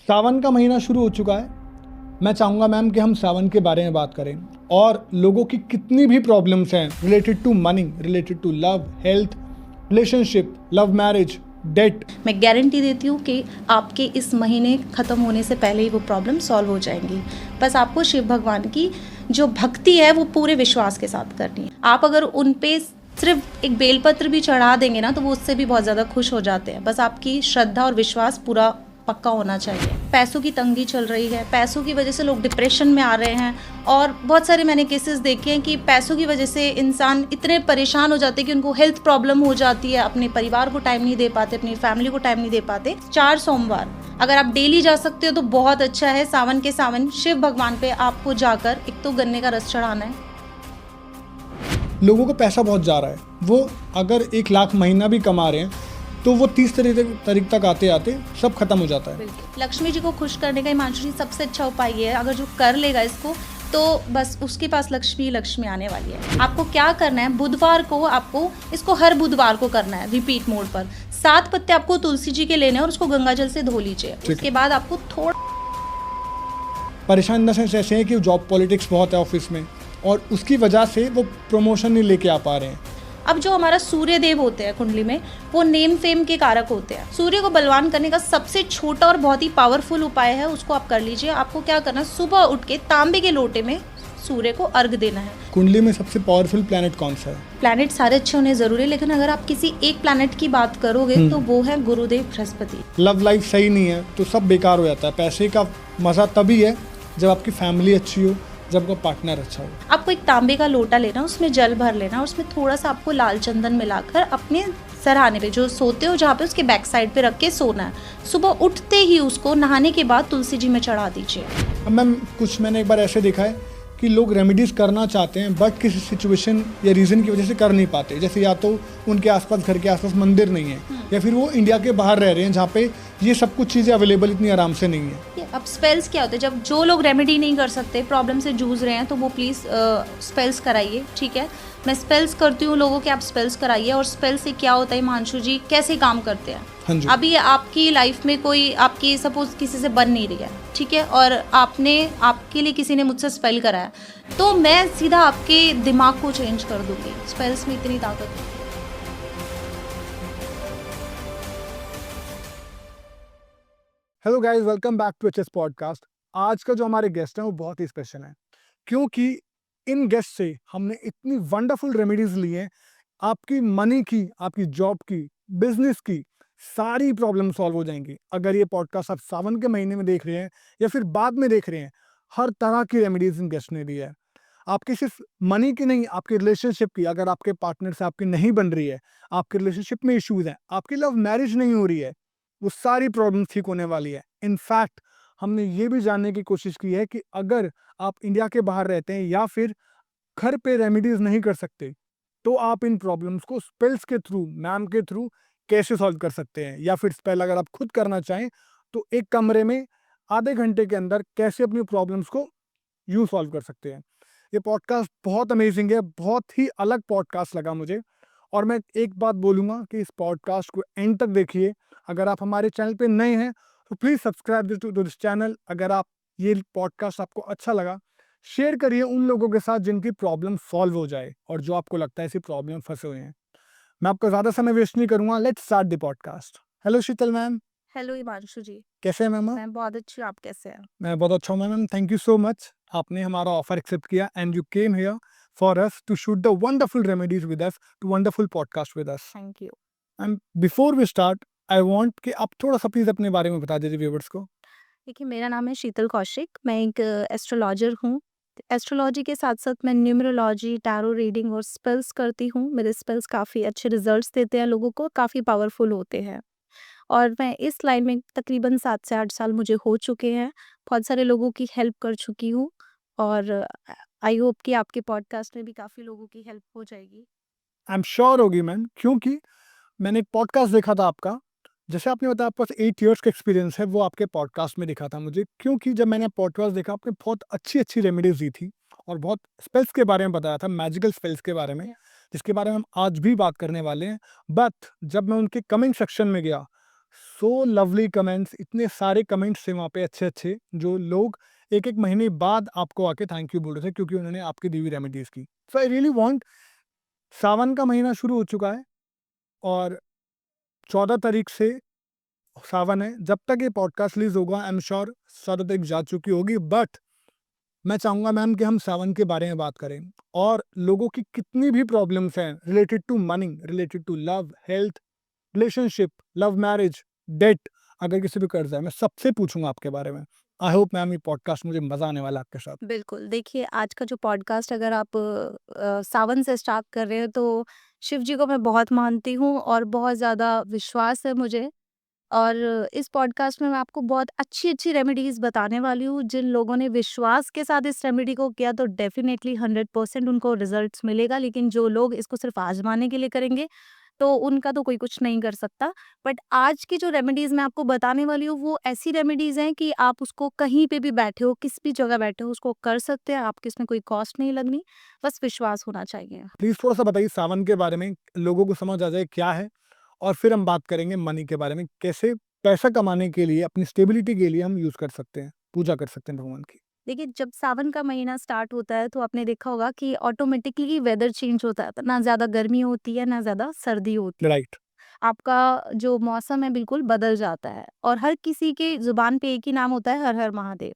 सावन का महीना शुरू हो चुका है। मैं चाहूँगा मैम कि हम सावन के बारे में बात करें और लोगों की कितनी भी प्रॉब्लम्स हैं related to money, related to love, health, relationship, love marriage, date. मैं गारंटी देती हूँ कि आपके इस महीने ख़त्म होने से पहले ही वो प्रॉब्लम सॉल्व हो जाएंगी। बस आपको शिव भगवान की जो भक्ति है वो पूरे विश्वास के साथ करनी है। आप अगर उन पे सिर्फ एक बेलपत्र भी चढ़ा देंगे ना तो वो उससे भी बहुत ज़्यादा खुश हो जाते हैं। बस आपकी श्रद्धा और विश्वास पूरा पक्का होना चाहिए। पैसों की तंगी चल रही है, पैसों की वजह से लोग डिप्रेशन में आ रहे हैं और बहुत सारे मैंने केसेस देखे हैं कि पैसों की वजह से इंसान इतने परेशान हो जाते हैं कि उनको हेल्थ प्रॉब्लम हो जाती है, अपने परिवार को टाइम नहीं दे पाते, अपनी फैमिली को टाइम नहीं दे पाते। 4 सोमवार अगर आप डेली जा सकते हो तो बहुत अच्छा है। सावन के सावन शिव भगवान पे आपको जाकर एक तो गन्ने का रस चढ़ाना है। लोगों को पैसा बहुत जा रहा है, वो अगर 1 लाख महीना भी कमा रहे हैं तो वो 30 तारीख तक आते आते सब खत्म हो जाता है। लक्ष्मी जी को खुश करने का हिमांशु जी सबसे अच्छा उपाय ये है, अगर जो कर लेगा इसको तो बस उसके पास लक्ष्मी आने वाली है। आपको क्या करना है, बुधवार को आपको इसको हर बुधवार को करना है रिपीट मोड पर। 7 पत्ते आपको तुलसी जी के लेने हैं और उसको गंगा जल से धो लीजिए। उसके बाद आपको थोड़ा परेशान इन द सेंस ऐसे हैं कि जॉब पॉलिटिक्स बहुत है ऑफिस में और उसकी वजह से वो प्रमोशन नहीं लेके आ पा रहे हैं। अब जो हमारा सूर्य देव होते हैं कुंडली में, वो नेम फेम के कारक होते हैं। सूर्य को बलवान करने का सबसे छोटा और बहुत ही पावरफुल उपाय है, उसको आप कर लीजिए। आपको क्या करना है, सुबह उठ के तांबे के लोटे में सूर्य को अर्घ देना है। कुंडली में सबसे पावरफुल प्लैनेट कौन सा है? प्लैनेट सारे अच्छे होने जरूरी है, लेकिन अगर आप किसी एक प्लैनेट की बात करोगे तो वो है गुरुदेव बृहस्पति। लव लाइफ सही नहीं है तो सब बेकार हो जाता है। पैसे का मजा तभी है जब आपकी फैमिली अच्छी हो, जब आपका पार्टनर अच्छा हो। आपको एक तांबे का लोटा लेना, उसमें जल भर लेना, उसमें थोड़ा सा आपको लाल चंदन मिलाकर अपने सराहने पे जो सोते हो जहाँ पे उसके बैक साइड पे रख के सोना है। सुबह उठते ही उसको नहाने के बाद तुलसी जी में चढ़ा दीजिए। अब मैम मैंने एक बार ऐसे देखा है कि लोग रेमेडीज करना चाहते हैं बट किसी सिचुएशन या रीज़न की वजह से कर नहीं पाते। जैसे या तो उनके आसपास, घर के आसपास मंदिर नहीं है या फिर वो इंडिया के बाहर रह रहे हैं जहाँ पे ये सब कुछ चीज़ें अवेलेबल इतनी आराम से नहीं है। अब स्पेल्स क्या होते हैं, जब जो लोग रेमेडी नहीं कर सकते, प्रॉब्लम से जूझ रहे हैं, तो वो प्लीज़ स्पेल्स कराइए। ठीक है, मैं स्पेल्स करती हूँ लोगों के, आप स्पेल्स कराइए। और स्पेल से क्या होता है हिमांशु जी, कैसे काम करते हैं। हाँ जी। अभी आपकी लाइफ में कोई आपकी सपोज किसी से बन नहीं रही है, ठीक है, और आपके लिए किसी ने मुझसे स्पेल कराया, तो मैं सीधा आपके दिमाग को चेंज कर दूंगी। स्पेल्स में इतनी ताकत है। Hello guys, welcome back to HS podcast. आज का जो हमारे गेस्ट हैं वो बहुत ही स्पेशल हैं क्योंकि इन गेस्ट से हमने इतनी वंडरफुल रेमेडीज ली हैं। आपकी मनी की, आपकी जॉब की, बिजनेस की सारी प्रॉब्लम सॉल्व हो जाएंगी। अगर ये पॉडकास्ट आप सावन के महीने में देख रहे हैं या फिर बाद में देख रहे हैं, हर तरह की रेमेडीज इन गेस्ट ने दी है। आपकी सिर्फ मनी की नहीं, आपकी रिलेशनशिप की, अगर आपके पार्टनर से आपकी नहीं बन रही है, आपके रिलेशनशिप में इश्यूज हैं, आपकी लव मैरिज नहीं हो रही है, वो सारी प्रॉब्लम ठीक होने वाली है। इनफैक्ट हमने ये भी जानने की कोशिश की है कि अगर आप इंडिया के बाहर रहते हैं या फिर घर पे रेमेडीज नहीं कर सकते तो आप इन प्रॉब्लम्स को स्पेल्स के थ्रू, मैम के थ्रू कैसे सॉल्व कर सकते हैं, या फिर स्पेल अगर आप खुद करना चाहें तो एक कमरे में आधे घंटे के अंदर कैसे अपनी प्रॉब्लम्स को यूँ सॉल्व कर सकते हैं। ये पॉडकास्ट बहुत अमेजिंग है, बहुत ही अलग पॉडकास्ट लगा मुझे। और मैं एक बात बोलूँगा कि इस पॉडकास्ट को एंड तक देखिए। अगर आप हमारे चैनल पे नए हैं तो please subscribe to this channel. अगर आप ये पॉडकास्ट आपको अच्छा लगा, शेयर करिए उन लोगों के साथ जिनकी प्रॉब्लम सॉल्व हो जाए और जो आपको लगता है इसी प्रॉब्लम फंसे हुए हैं। मैं आपका ज़्यादा समय वेस्ट नहीं करूँगा, let's start the podcast. Hello Sheetal ma'am. Hello Himanshu ji. कैसे हैं मैम आप? मैं बहुत अच्छी हूँ, आप कैसे हैं? मैं बहुत अच्छा हूँ ma'am. Thank you so much, आपने हमारा ऑफर एक्सेप्ट किया and you came here for us to shoot the wonderful remedies with us, to wonderful podcast with us. Thank you. And before we start, I want कि आप थोड़ा सा please अपने बारे में बता दीजिए व्यूअर्स को। देखिए, मेरा नाम है शीतल कौशिक, मैं एक एस्ट्रोलॉजर हूँ। एस्ट्रोलॉजी के साथ-साथ मैं न्यूमरोलॉजी, टैरो रीडिंग और स्पेल्स करती हूँ। मेरे स्पेल्स काफ़ी अच्छे रिजल्ट्स देते हैं लोगों को, काफ़ी पावरफुल होते हैं। और मैं इस लाइन में तकरीबन 7 से 8 साल मुझे हो चुके हैं। बहुत सारे लोगों की हेल्प कर चुकी हूँ और आई होप कि आपके पॉडकास्ट में भी काफ़ी लोगों की हेल्प हो जाएगी। आई एम श्योर होगी मैम, क्योंकि मैंने एक पॉडकास्ट देखा था आपका। जैसे आपने बताया आपके पास 8 इयर्स का एक्सपीरियंस है, वो आपके पॉडकास्ट में दिखा था मुझे। क्योंकि जब मैंने पॉडकास्ट देखा, आपने बहुत अच्छी रेमेडीज दी थी और बहुत स्पेल्स के बारे में बताया था, मैजिकल स्पेल्स के बारे में, जिसके बारे में हम आज भी बात करने वाले हैं। बट जब मैं उनके कमेंट सेक्शन में गया, सो लवली कमेंट्स, इतने सारे कमेंट्स थे वहाँ पे अच्छे-अच्छे, जो लोग 1-1 महीने बाद आपको आके थैंक यू बोल रहे थे क्योंकि उन्होंने आपकी दी हुई रेमेडीज़ की। सो आई रियली वांट, सावन का महीना शुरू हो चुका है और 14 तारीख से सावन है। जब तक ये पॉडकास्ट रिलीज़ होगा आई एम श्योर 14 तारीख जा चुकी होगी, बट मैं चाहूँगा मैम कि हम सावन के बारे में बात करें और लोगों की कितनी भी प्रॉब्लम्स हैं related to money, related to love, health, relationship, love marriage, date, अगर किसी पे कर्ज है, मैं सबसे पूछूंगा आपके बारे में। आई होप मैम ये पॉडकास्ट, मुझे मजा आने वाला है आपके साथ। बिल्कुल, देखिए आज का जो पॉडकास्ट अगर आप सावन से स्टार्ट कर रहे हैं तो शिव जी को मैं बहुत मानती हूँ और बहुत ज़्यादा विश्वास है मुझे। और इस पॉडकास्ट में मैं आपको बहुत अच्छी-अच्छी रेमेडीज़ बताने वाली हूँ। जिन लोगों ने विश्वास के साथ इस रेमेडी को किया तो डेफ़िनेटली 100% उनको रिज़ल्ट्स मिलेगा, लेकिन जो लोग इसको सिर्फ़ आज़माने के लिए करेंगे, तो उनका तो कोई कुछ नहीं कर सकता। बट आज की जो रेमेडीज़ मैं आपको बताने वाली हूँ, वो ऐसी रेमेडीज़ हैं कि आप उसको कहीं पे भी बैठे हो, किसी भी जगह बैठे हो, उसको कर सकते हैं। आपकी इसमें कोई कॉस्ट नहीं लगनी, बस विश्वास होना चाहिए। प्लीज थोड़ा सा बताइए सावन के बारे में, लोगों को समझ आ जाए क्या है, और फिर हम बात करेंगे मनी के बारे में, कैसे पैसा कमाने के लिए, अपनी स्टेबिलिटी के लिए हम यूज कर सकते हैं, पूजा कर सकते हैं भगवान की। देखिए, जब सावन का महीना स्टार्ट होता है तो आपने देखा होगा कि ऑटोमेटिकली वेदर चेंज होता है। तो ना ज़्यादा गर्मी होती है, ना ज़्यादा सर्दी होती है। राइट। आपका जो मौसम है बिल्कुल बदल जाता है और हर किसी के ज़ुबान पे एक ही नाम होता है, हर हर महादेव।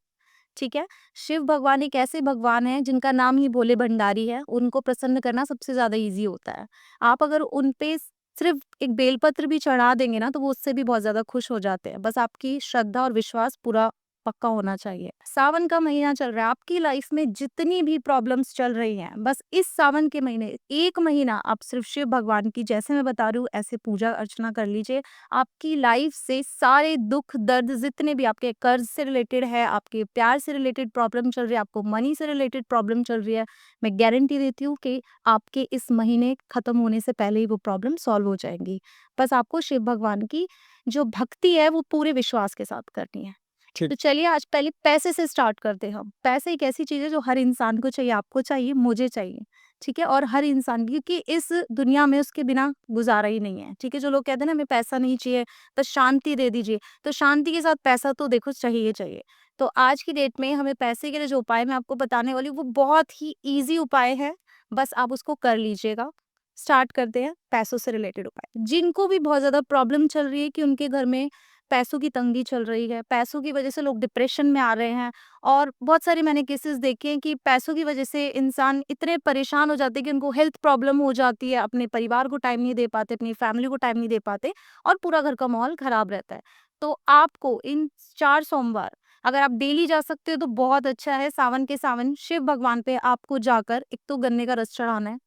ठीक है? शिव भगवान एक ऐसे भगवान हैं जिनका नाम ही भोले भंडारी है। उनको प्रसन्न करना सबसे ज़्यादा ईज़ी होता है। आप अगर उन पे सिर्फ़ एक बेलपत्र भी चढ़ा देंगे ना, तो वो उससे भी बहुत ज़्यादा खुश हो जाते हैं। बस आपकी श्रद्धा और विश्वास पूरा पक्का होना चाहिए। सावन का महीना चल रहा है, आपकी लाइफ़ में जितनी भी प्रॉब्लम्स चल रही हैं, बस इस सावन के महीने 1 महीना आप सिर्फ़ शिव भगवान की, जैसे मैं बता रही हूँ, ऐसे पूजा अर्चना कर लीजिए। आपकी लाइफ से सारे दुख दर्द जितने भी आपके कर्ज से रिलेटेड है, आपके प्यार से रिलेटेड प्रॉब्लम चल रही है, आपको मनी से रिलेटेड प्रॉब्लम चल रही है, मैं गारंटी देती हूँ कि आपके इस महीने खत्म होने से पहले ही वो प्रॉब्लम सॉल्व हो जाएंगी। बस आपको शिव भगवान की जो भक्ति है वो पूरे विश्वास के साथ करनी है। ठीक। तो चलिए आज पहले पैसे से स्टार्ट करते हैं हम। पैसे एक ऐसी चीज़ है जो हर इंसान को चाहिए, आपको चाहिए, मुझे चाहिए, ठीक है? और हर इंसान, क्योंकि इस दुनिया में उसके बिना गुज़ारा ही नहीं है, ठीक है? जो लोग कहते हैं ना हमें पैसा नहीं चाहिए, बस शांति दे दीजिए, तो शांति के साथ पैसा तो देखो चाहिए ही चाहिए। तो आज की डेट में हमें पैसे के लिए जो उपाय मैं आपको बताने वाली हूँ वो बहुत ही ईज़ी उपाय है, बस आप उसको कर लीजिएगा। स्टार्ट करते हैं पैसों से रिलेटेड उपाय। जिनको भी बहुत ज़्यादा प्रॉब्लम चल रही है कि उनके घर में पैसों की तंगी चल रही है, पैसों की वजह से लोग डिप्रेशन में आ रहे हैं और बहुत सारे मैंने केसेस देखे हैं कि पैसों की वजह से इंसान इतने परेशान हो जाते हैं कि उनको हेल्थ प्रॉब्लम हो जाती है, अपने परिवार को टाइम नहीं दे पाते, अपनी फैमिली को टाइम नहीं दे पाते और पूरा घर का माहौल खराब रहता है। तो आपको इन 4 सोमवार अगर आप डेली जा सकते हो तो बहुत अच्छा है। सावन के सावन शिव भगवान पे आपको जाकर एक तो गन्ने का रस चढ़ाना है।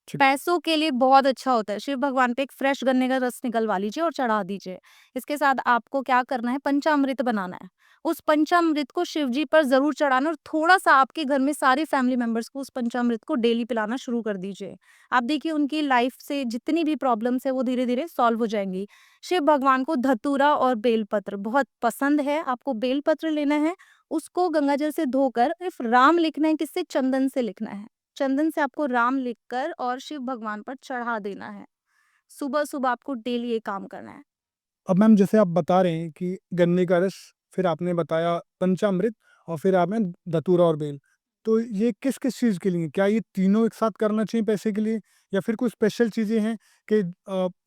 ठीक। पैसों के लिए बहुत अच्छा होता है। शिव भगवान पे एक फ्रेश गन्ने का रस निकलवा लीजिए और चढ़ा दीजिए। इसके साथ आपको क्या करना है, पंचामृत बनाना है। उस पंचामृत को शिव जी पर ज़रूर चढ़ाना और थोड़ा-सा आपके घर में सारे फैमिली मेंबर्स को उस पंचामृत को डेली पिलाना शुरू कर दीजिए। आप देखिए उनकी लाइफ से जितनी भी प्रॉब्लम्स है वो धीरे-धीरे सॉल्व हो जाएँगी। शिव भगवान को धतूरा और बेलपत्र बहुत पसंद है। आपको बेलपत्र लेना है, उसको गंगाजल से धोकर सिर्फ राम लिखना है, किससे? चंदन से लिखना है। चंदन से आपको राम लिखकर और शिव भगवान पर चढ़ा देना है। सुबह-सुबह आपको डेली ये काम करना है। अब मैम जैसे आप बता रहे हैं कि गन्ने का रस, फिर आपने बताया पंचामृत, और फिर आपने धतूरा और बेल, तो ये किस-किस चीज़ के लिए? क्या ये तीनों एक साथ करना चाहिए पैसे के लिए, या फिर कोई स्पेशल चीज़ें हैं कि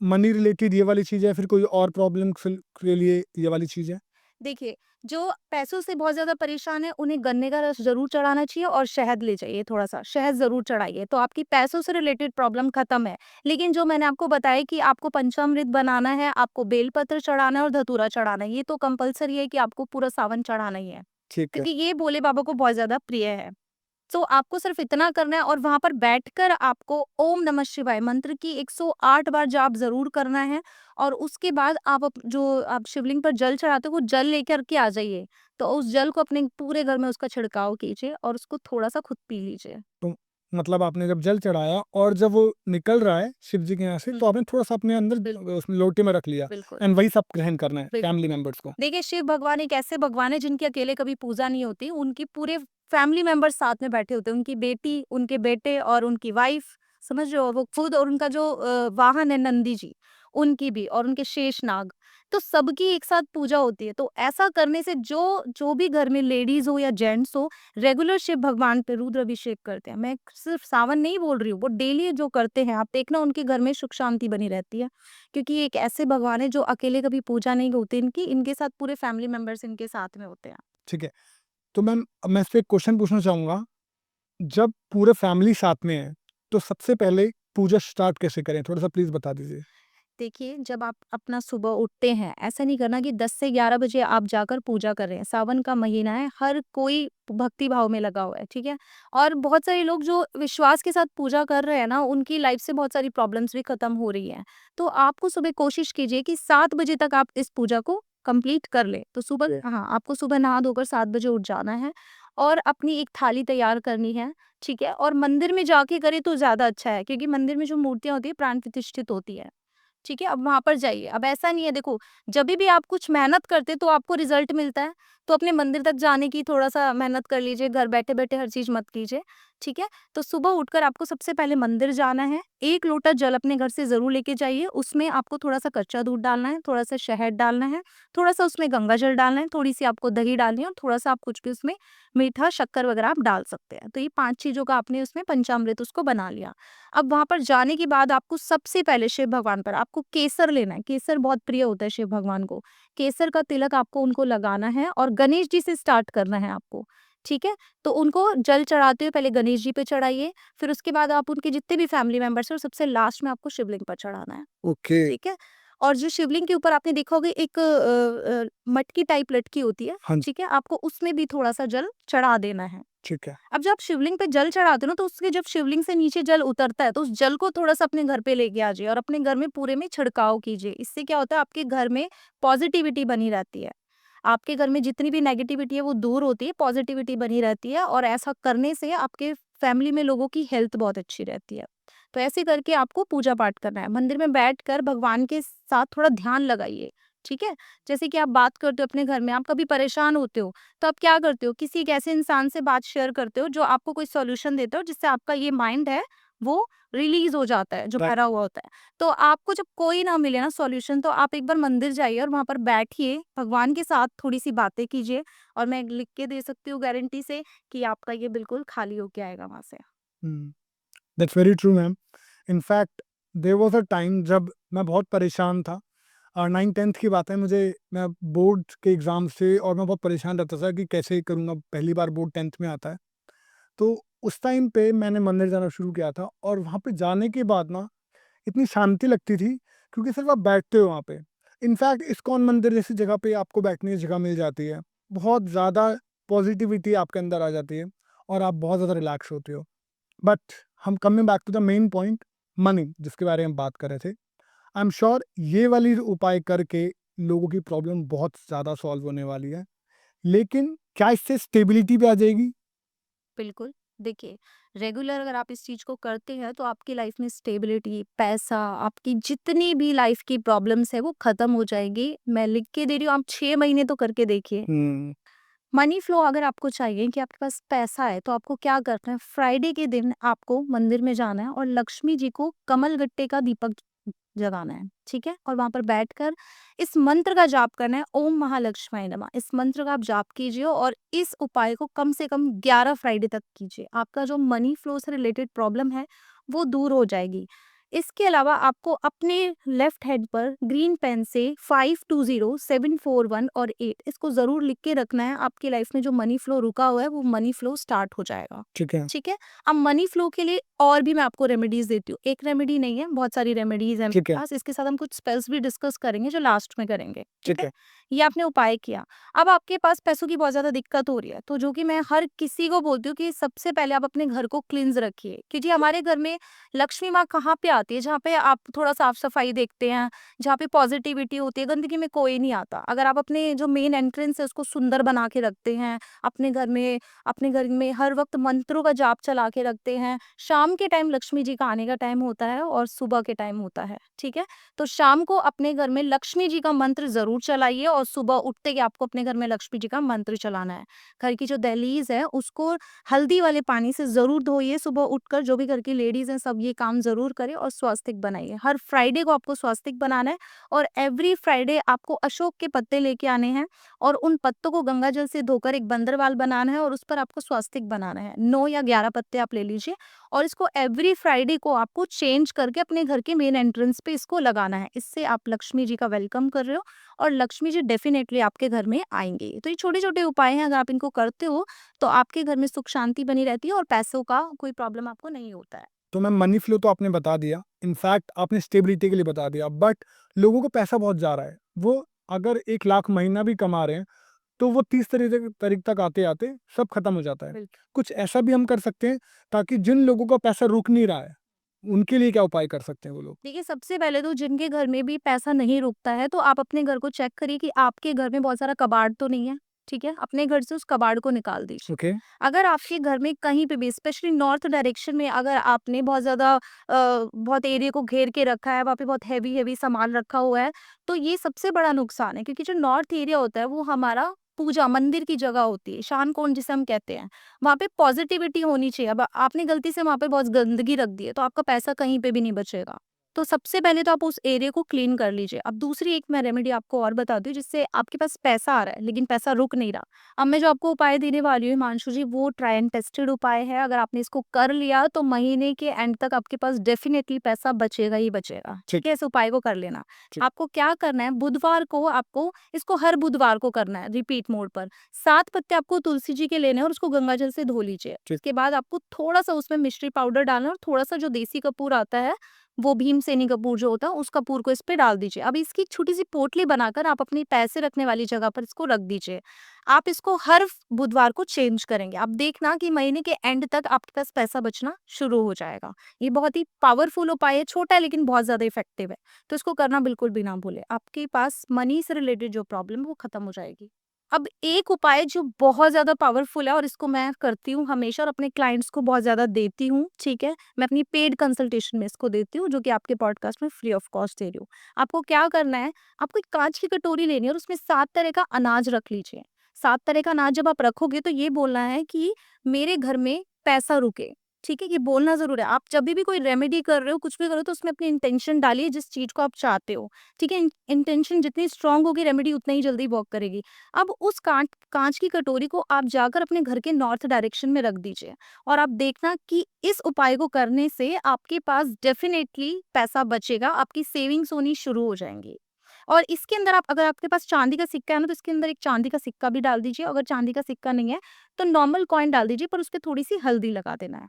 मनी रिलेटेड ये वाली चीज़ है, फिर कोई और प्रॉब्लम के लिए ये वाली चीज़ है? देखिए, जो पैसों से बहुत ज़्यादा परेशान है, उन्हें गन्ने का रस ज़रूर चढ़ाना चाहिए और शहद ले जाइए थोड़ा-सा, शहद ज़रूर चढ़ाइए, तो आपकी पैसों से रिलेटेड प्रॉब्लम खत्म है। लेकिन जो मैंने आपको बताया कि आपको पंचामृत बनाना है, आपको बेलपत्र चढ़ाना है और धतूरा चढ़ाना है, ये तो कंपल्सरी है कि आपको पूरा सावन चढ़ाना ही है, ठीक है। क्योंकि ये भोले बाबा को बहुत ज़्यादा प्रिय है। तो आपको सिर्फ इतना करना है और वहाँ पर बैठकर आपको ओम नमः शिवाय मंत्र की 108 बार जाप ज़रूर करना है और उसके बाद जो आप शिवलिंग पर जल चढ़ाते हो वो जल लेकर के आ जाइए। तो उस जल को अपने पूरे घर में उसका छिड़काव कीजिए और उसको थोड़ा-सा खुद पी लीजिए। तो मतलब आपने जब जल चढ़ाया और जब वो निकल रहा है शिव जी के यहाँ से, हुँ, तो आपने थोड़ा-सा अपने अंदर बिल्कुल, उसमें लोटे में रख लिया, बिल्कुल, एंड वही सब ग्रहण करना है बिल्कुल। फैमिली मेंबर्स को। देखिए, शिव भगवान एक ऐसे भगवान हैं जिनकी अकेले कभी पूजा नहीं होती। उनकी पूरे फैमिली मेंबर्स साथ में बैठे होते हैं। उनकी बेटी, उनके बेटे और उनकी वाइफ, समझ रहे हो? वो खुद और उनका जो वाहन है नंदी जी, उनकी भी और उनके शेषनाग। तो सबकी एक साथ पूजा होती है। तो ऐसा करने से जो भी घर में लेडीज़ हो या जेंट्स हो, रेगुलर शिव भगवान पे रुद्राभिषेक करते हैं। मैं सिर्फ सावन नहीं बोल रही हूँ, वो डेली जो करते हैं, आप देखना उनके घर में सुख शांति बनी रहती है। क्योंकि ये एक ऐसे भगवान है जो अकेले कभी पूजा नहीं होती इनकी, इनके साथ पूरे फैमिली मेंबर्स इनके साथ में होते हैं। ठीक है। तो मैम मैं इस पे एक क्वेश्चन पूछना चाहूँगा, जब पूरे फैमिली साथ में है, तो सबसे पहले पूजा स्टार्ट कैसे करें? थोड़ा-सा प्लीज़ बता दीजिए। देखिए, जब आप अपना सुबह उठते हैं, ऐसा नहीं करना कि 10 से 11 बजे आप जाकर पूजा कर रहे हैं। सावन का महीना है, हर कोई भक्ति भाव में लगा हुआ है, ठीक है? और बहुत सारे लोग जो विश्वास के साथ पूजा कर रहे हैं ना, उनकी लाइफ से बहुत सारी प्रॉब्लम्स भी खत्म हो रही हैं। तो आपको सुबह कोशिश कीजिए कि 7 बजे तक आप इस पूजा को कंप्लीट कर लें। तो सुबह हाँ, आपको सुबह नहा धोकर 7 बजे उठ जाना है और अपनी एक थाली तैयार करनी है, ठीक है? और मंदिर में जाके करें तो ज़्यादा अच्छा है, क्योंकि मंदिर में जो मूर्तियाँ होती हैं, प्राण प्रतिष्ठित होती है। ठीक है, अब वहाँ पर जाइए। अब ऐसा नहीं है, देखो, जभी भी आप कुछ मेहनत करते हैं तो आपको रिज़ल्ट मिलता है, तो अपने मंदिर तक जाने की थोड़ा-सा मेहनत कर लीजिए, घर बैठे-बैठे हर चीज़ मत कीजिए, ठीक है? तो सुबह उठकर आपको सबसे पहले मंदिर जाना है, 1 लोटा जल अपने घर से ज़रूर लेके जाइए, उसमें आपको थोड़ा-सा कच्चा दूध डालना है, थोड़ा-सा शहद डालना है, थोड़ा-सा उसमें गंगा जल डालना है, थोड़ी-सी आपको दही डालनी है और थोड़ा-सा आप कुछ भी उसमें मीठा, शक्कर वगैरह आप डाल सकते हैं। तो ये 5 चीज़ों का आपने उसमें पंचामृत उसको बना लिया। अब वहाँ पर जाने के बाद आपको सबसे पहले शिव भगवान पर आपको केसर लेना है, केसर बहुत प्रिय होता है शिव भगवान को। केसर का तिलक आपको उनको लगाना है और गणेश जी से स्टार्ट करना है आपको, ठीक है? तो उनको जल चढ़ाते हुए पहले गणेश जी पे चढ़ाइए, फिर उसके बाद आप उनके जितने भी फैमिली मेंबर्स हैं और सबसे लास्ट में आपको शिवलिंग पर चढ़ाना है, ओके। ठीक है? और जो शिवलिंग के ऊपर आपने देखा होगा एक मटकी टाइप लटकी होती है, हाँ जी, ठीक है? आपको उसमें भी थोड़ा-सा जल चढ़ा देना है। ठीक है। अब जब आप शिवलिंग पे जल चढ़ाते हो ना, तो उसके जब शिवलिंग से नीचे जल उतरता है, तो उस जल को थोड़ा-सा अपने घर पे लेके आ जाइए और अपने घर में पूरे में छिड़काव कीजिए। इससे क्या होता है, आपके घर में पॉजिटिविटी बनी रहती है। आपके घर में जितनी भी नेगेटिविटी है वो दूर होती है, पॉजिटिविटी बनी रहती है और ऐसा करने से आपके फैमिली में लोगों की हेल्थ बहुत अच्छी रहती है। तो ऐसे करके आपको पूजा पाठ करना है। मंदिर में बैठकर भगवान के साथ थोड़ा ध्यान लगाइए, ठीक है? जैसे कि आप बात करते हो अपने घर में, आप कभी परेशान होते हो, तो आप क्या करते हो, किसी एक ऐसे इंसान से बात शेयर करते हो जो आपको कोई सॉल्यूशन देता हो, जिससे आपका ये माइंड है वो रिलीज हो जाता है, जो राइट। भरा हुआ होता है। तो आपको जब कोई ना मिले ना सॉल्यूशन, तो आप एक बार मंदिर जाइए और वहां पर बैठिए, भगवान के साथ थोड़ी सी बातें कीजिए और मैं लिख के दे सकती हूँ गारंटी से कि आपका ये बिल्कुल खाली होके आएगा वहां से। Hmm, that's very true ma'am. In fact there was a time जब मैं बहुत परेशान था। 9th-10th की बात है, मैं बोर्ड के एग्ज़ाम से और मैं बहुत परेशान रहता था कि कैसे करूँगा, पहली बार बोर्ड 10th में आता है। तो उस टाइम पे मैंने मंदिर जाना शुरू किया था और वहाँ पे जाने के बाद ना इतनी शांति लगती थी, क्योंकि सिर्फ़ आप बैठते हो वहाँ पे। इनफैक्ट इस्कॉन मंदिर जैसी जगह पे आपको बैठने की जगह मिल जाती है। बहुत ज़्यादा पॉज़िटिविटी आपके अंदर आ जाती है और आप बहुत ज़्यादा रिलैक्स होते हो। बट हम coming back to the main point, money जिसके बारे में बात कर रहे थे। आई एम श्योर ये वाली उपाय करके लोगों की प्रॉब्लम बहुत ज़्यादा सॉल्व होने वाली है। लेकिन क्या इससे स्टेबिलिटी भी आ जाएगी? बिल्कुल। देखिए, रेगुलर अगर आप इस चीज़ को करते हैं तो आपकी लाइफ में स्टेबिलिटी, पैसा, आपकी जितनी भी लाइफ की प्रॉब्लम्स है वो खत्म हो जाएगी। मैं लिख के दे रही हूँ, आप 6 महीने तो करके देखिए। हुँ, मनी फ्लो अगर आपको चाहिए कि आपके पास पैसा है, तो आपको क्या करना है, फ्राइडे के दिन आपको मंदिर में जाना है और लक्ष्मी जी को कमल गट्टे का दीपक जगाना है, ठीक है? और वहां पर बैठकर इस मंत्र का जाप करना है, ओम महालक्ष्मी नमः। इस मंत्र का आप जाप कीजिए और इस उपाय को कम से कम 11 फ्राइडे तक कीजिए। आपका जो मनी फ्लो से रिलेटेड प्रॉब्लम है वो दूर हो जाएगी। इसके अलावा आपको अपने लेफ्ट हैंड पर ग्रीन पेन से 520741 और 8 इसको जरूर लिख के रखना है। आपकी लाइफ में जो मनी फ्लो रुका हुआ है वो मनी फ्लो स्टार्ट हो जाएगा, ठीक है, ठीक है? अब मनी फ्लो के लिए और भी मैं आपको रेमेडीज देती हूँ। एक रेमेडी नहीं है, बहुत सारी रेमेडीज है ठीक मेरे है, पास। इसके साथ हम कुछ स्पेल्स भी डिस्कस करेंगे जो लास्ट में करेंगे, ठीक ठीक है? है। ये आपने उपाय किया। अब आपके पास पैसों की बहुत ज्यादा दिक्कत हो रही है, तो जो कि मैं हर किसी को बोलती हूँ कि सबसे पहले आप अपने घर को क्लींस रखिए, क्योंकि हमारे घर में लक्ष्मी माँ कहाँ पे आती है, जहाँ पे आप थोड़ा साफ सफाई देखते हैं, जहाँ पे पॉजिटिविटी होती है, गंदगी में कोई नहीं आता। अगर आप अपने जो मेन एंट्रेंस है उसको सुंदर बना के रखते हैं, अपने घर में हर वक्त मंत्रों का जाप चला के रखते हैं। शाम के टाइम लक्ष्मी जी का आने का टाइम होता है और सुबह के टाइम होता है, ठीक है? तो शाम को अपने घर में लक्ष्मी जी का मंत्र ज़रूर चलाइए और सुबह उठते ही आपको अपने घर में लक्ष्मी जी का मंत्र चलाना है। घर की जो दहलीज है उसको हल्दी वाले पानी से ज़रूर धोइए सुबह उठकर, जो भी घर की लेडीज़ हैं सब ये काम ज़रूर करें और स्वास्तिक बनाइए। हर फ्राइडे को आपको स्वास्तिक बनाना है और एवरी फ्राइडे आपको अशोक के पत्ते लेके आने हैं और उन पत्तों को गंगा जल से धोकर एक बंदरवाल बनाना है और उस पर आपको स्वास्तिक बनाना है। 9 या 11 पत्ते आप ले लीजिए और इसको एवरी फ्राइडे को आपको चेंज करके अपने घर के मेन एंट्रेंस पे इसको लगाना है। इससे आप लक्ष्मी जी का वेलकम कर रहे हो और लक्ष्मी जी डेफिनेटली आपके घर में आएंगे। तो ये छोटे-छोटे उपाय हैं, अगर आप इनको करते हो तो आपके घर में सुख शांति बनी रहती है और पैसों का कोई प्रॉब्लम आपको नहीं होता है। तो मैम मनी फ्लो तो आपने बता दिया, इनफैक्ट आपने स्टेबिलिटी के लिए बता दिया, बट लोगों को पैसा बहुत जा रहा है। वो अगर 1 लाख महीना भी कमा रहे हैं, तो वो 30 तारीख तक आते-आते सब खत्म हो जाता है। बिल्कुल। कुछ ऐसा भी हम कर सकते हैं ताकि जिन लोगों का पैसा रुक नहीं रहा है, उनके लिए क्या उपाय कर सकते हैं वो लोग? देखिए, सबसे पहले तो जिनके घर में भी पैसा नहीं रुकता है, तो आप अपने घर को चेक करिए कि आपके घर में बहुत सारा कबाड़ तो नहीं है, ठीक है? अपने घर से उस कबाड़ को निकाल दीजिए। ओके, अगर आपके घर में कहीं पे भी स्पेशली नॉर्थ डायरेक्शन में अगर आपने बहुत ज़्यादा बहुत एरिया को घेर के रखा है, वहाँ पे बहुत हेवी-हेवी सामान रखा हुआ है, तो ये सबसे बड़ा नुकसान है क्योंकि जो नॉर्थ एरिया होता है, वो हमारा पूजा मंदिर की जगह होती है, शान कुंड जिसे हम कहते हैं। वहाँ पे पॉजिटिविटी होनी चाहिए। अब आपने गलती से वहाँ पे बहुत गंदगी रख दी है, तो आपका पैसा कहीं पे भी नहीं बचेगा। तो सबसे पहले तो आप उस एरिया को क्लीन कर लीजिए। अब दूसरी एक मैं रेमेडी आपको और बताती हूँ जिससे आपके पास पैसा आ रहा है, लेकिन पैसा रुक नहीं रहा। अब मैं जो आपको उपाय देने वाली हूँ हिमांशु जी, वो ट्राई एंड टेस्टेड उपाय है। अगर आपने इसको कर लिया तो महीने के एंड तक आपके पास डेफिनेटली पैसा बचेगा ही बचेगा। ठीक है, इस उपाय को कर लेना। ठीक। आपको क्या करना है, बुधवार को आपको इसको हर बुधवार को करना है रिपीट मोड पर। 7 पत्ते आपको तुलसी जी के लेने हैं और उसको गंगा जल से धो लीजिए। ठीक। उसके बाद आपको थोड़ा सा उसमें मिश्री पाउडर डालना है और थोड़ा सा जो देसी कपूर आता है, वो भीमसेनी कपूर जो होता है, उस कपूर को इस पे डाल दीजिए। अब इसकी एक छोटी सी पोटली बनाकर आप अपने पैसे रखने वाली जगह पर इसको रख दीजिए। आप इसको हर बुधवार को चेंज करेंगे। आप देखना कि महीने के एंड तक आपके पास पैसा बचना शुरू हो जाएगा। ये बहुत ही पावरफुल उपाय है, छोटा है लेकिन बहुत ज़्यादा इफेक्टिव है। तो इसको करना बिल्कुल भी ना भूलें। आपके पास मनी से रिलेटेड जो प्रॉब्लम है वो खत्म हो जाएगी। अब एक उपाय जो बहुत ज़्यादा पावरफुल है और इसको मैं करती हूँ हमेशा और अपने क्लाइंट्स को बहुत ज़्यादा देती हूँ, ठीक है? मैं अपनी पेड कंसल्टेशन में इसको देती हूँ, जो कि आपके पॉडकास्ट में फ्री ऑफ कॉस्ट दे रही हूँ। आपको क्या करना है, आपको एक काँच की कटोरी लेनी है और उसमें 7 तरह का अनाज रख लीजिए। 7 तरह का अनाज जब आप रखोगे तो ये बोलना है कि मेरे घर में पैसा रुके, ठीक है? ये बोलना ज़रूर है। आप जब भी कोई रेमेडी कर रहे हो, कुछ भी कर रहे हो तो उसमें अपनी इंटेंशन डालिए जिस चीज़ को आप चाहते हो, ठीक है? इंटेंशन जितनी स्ट्रांग होगी रेमेडी उतना ही जल्दी वर्क करेगी। अब उस काँच की कटोरी को आप जाकर अपने घर के नॉर्थ डायरेक्शन में रख दीजिए और आप देखना कि इस उपाय को करने से आपके पास डेफिनेटली पैसा बचेगा, आपकी सेविंग्स होनी शुरू हो जाएँगी। और इसके अंदर आप अगर आपके पास चांदी का सिक्का है ना, तो इसके अंदर एक चांदी का सिक्का भी डाल दीजिए। अगर चांदी का सिक्का नहीं है, तो नॉर्मल कॉइन डाल दीजिए पर उसपे थोड़ी-सी हल्दी लगा देना है।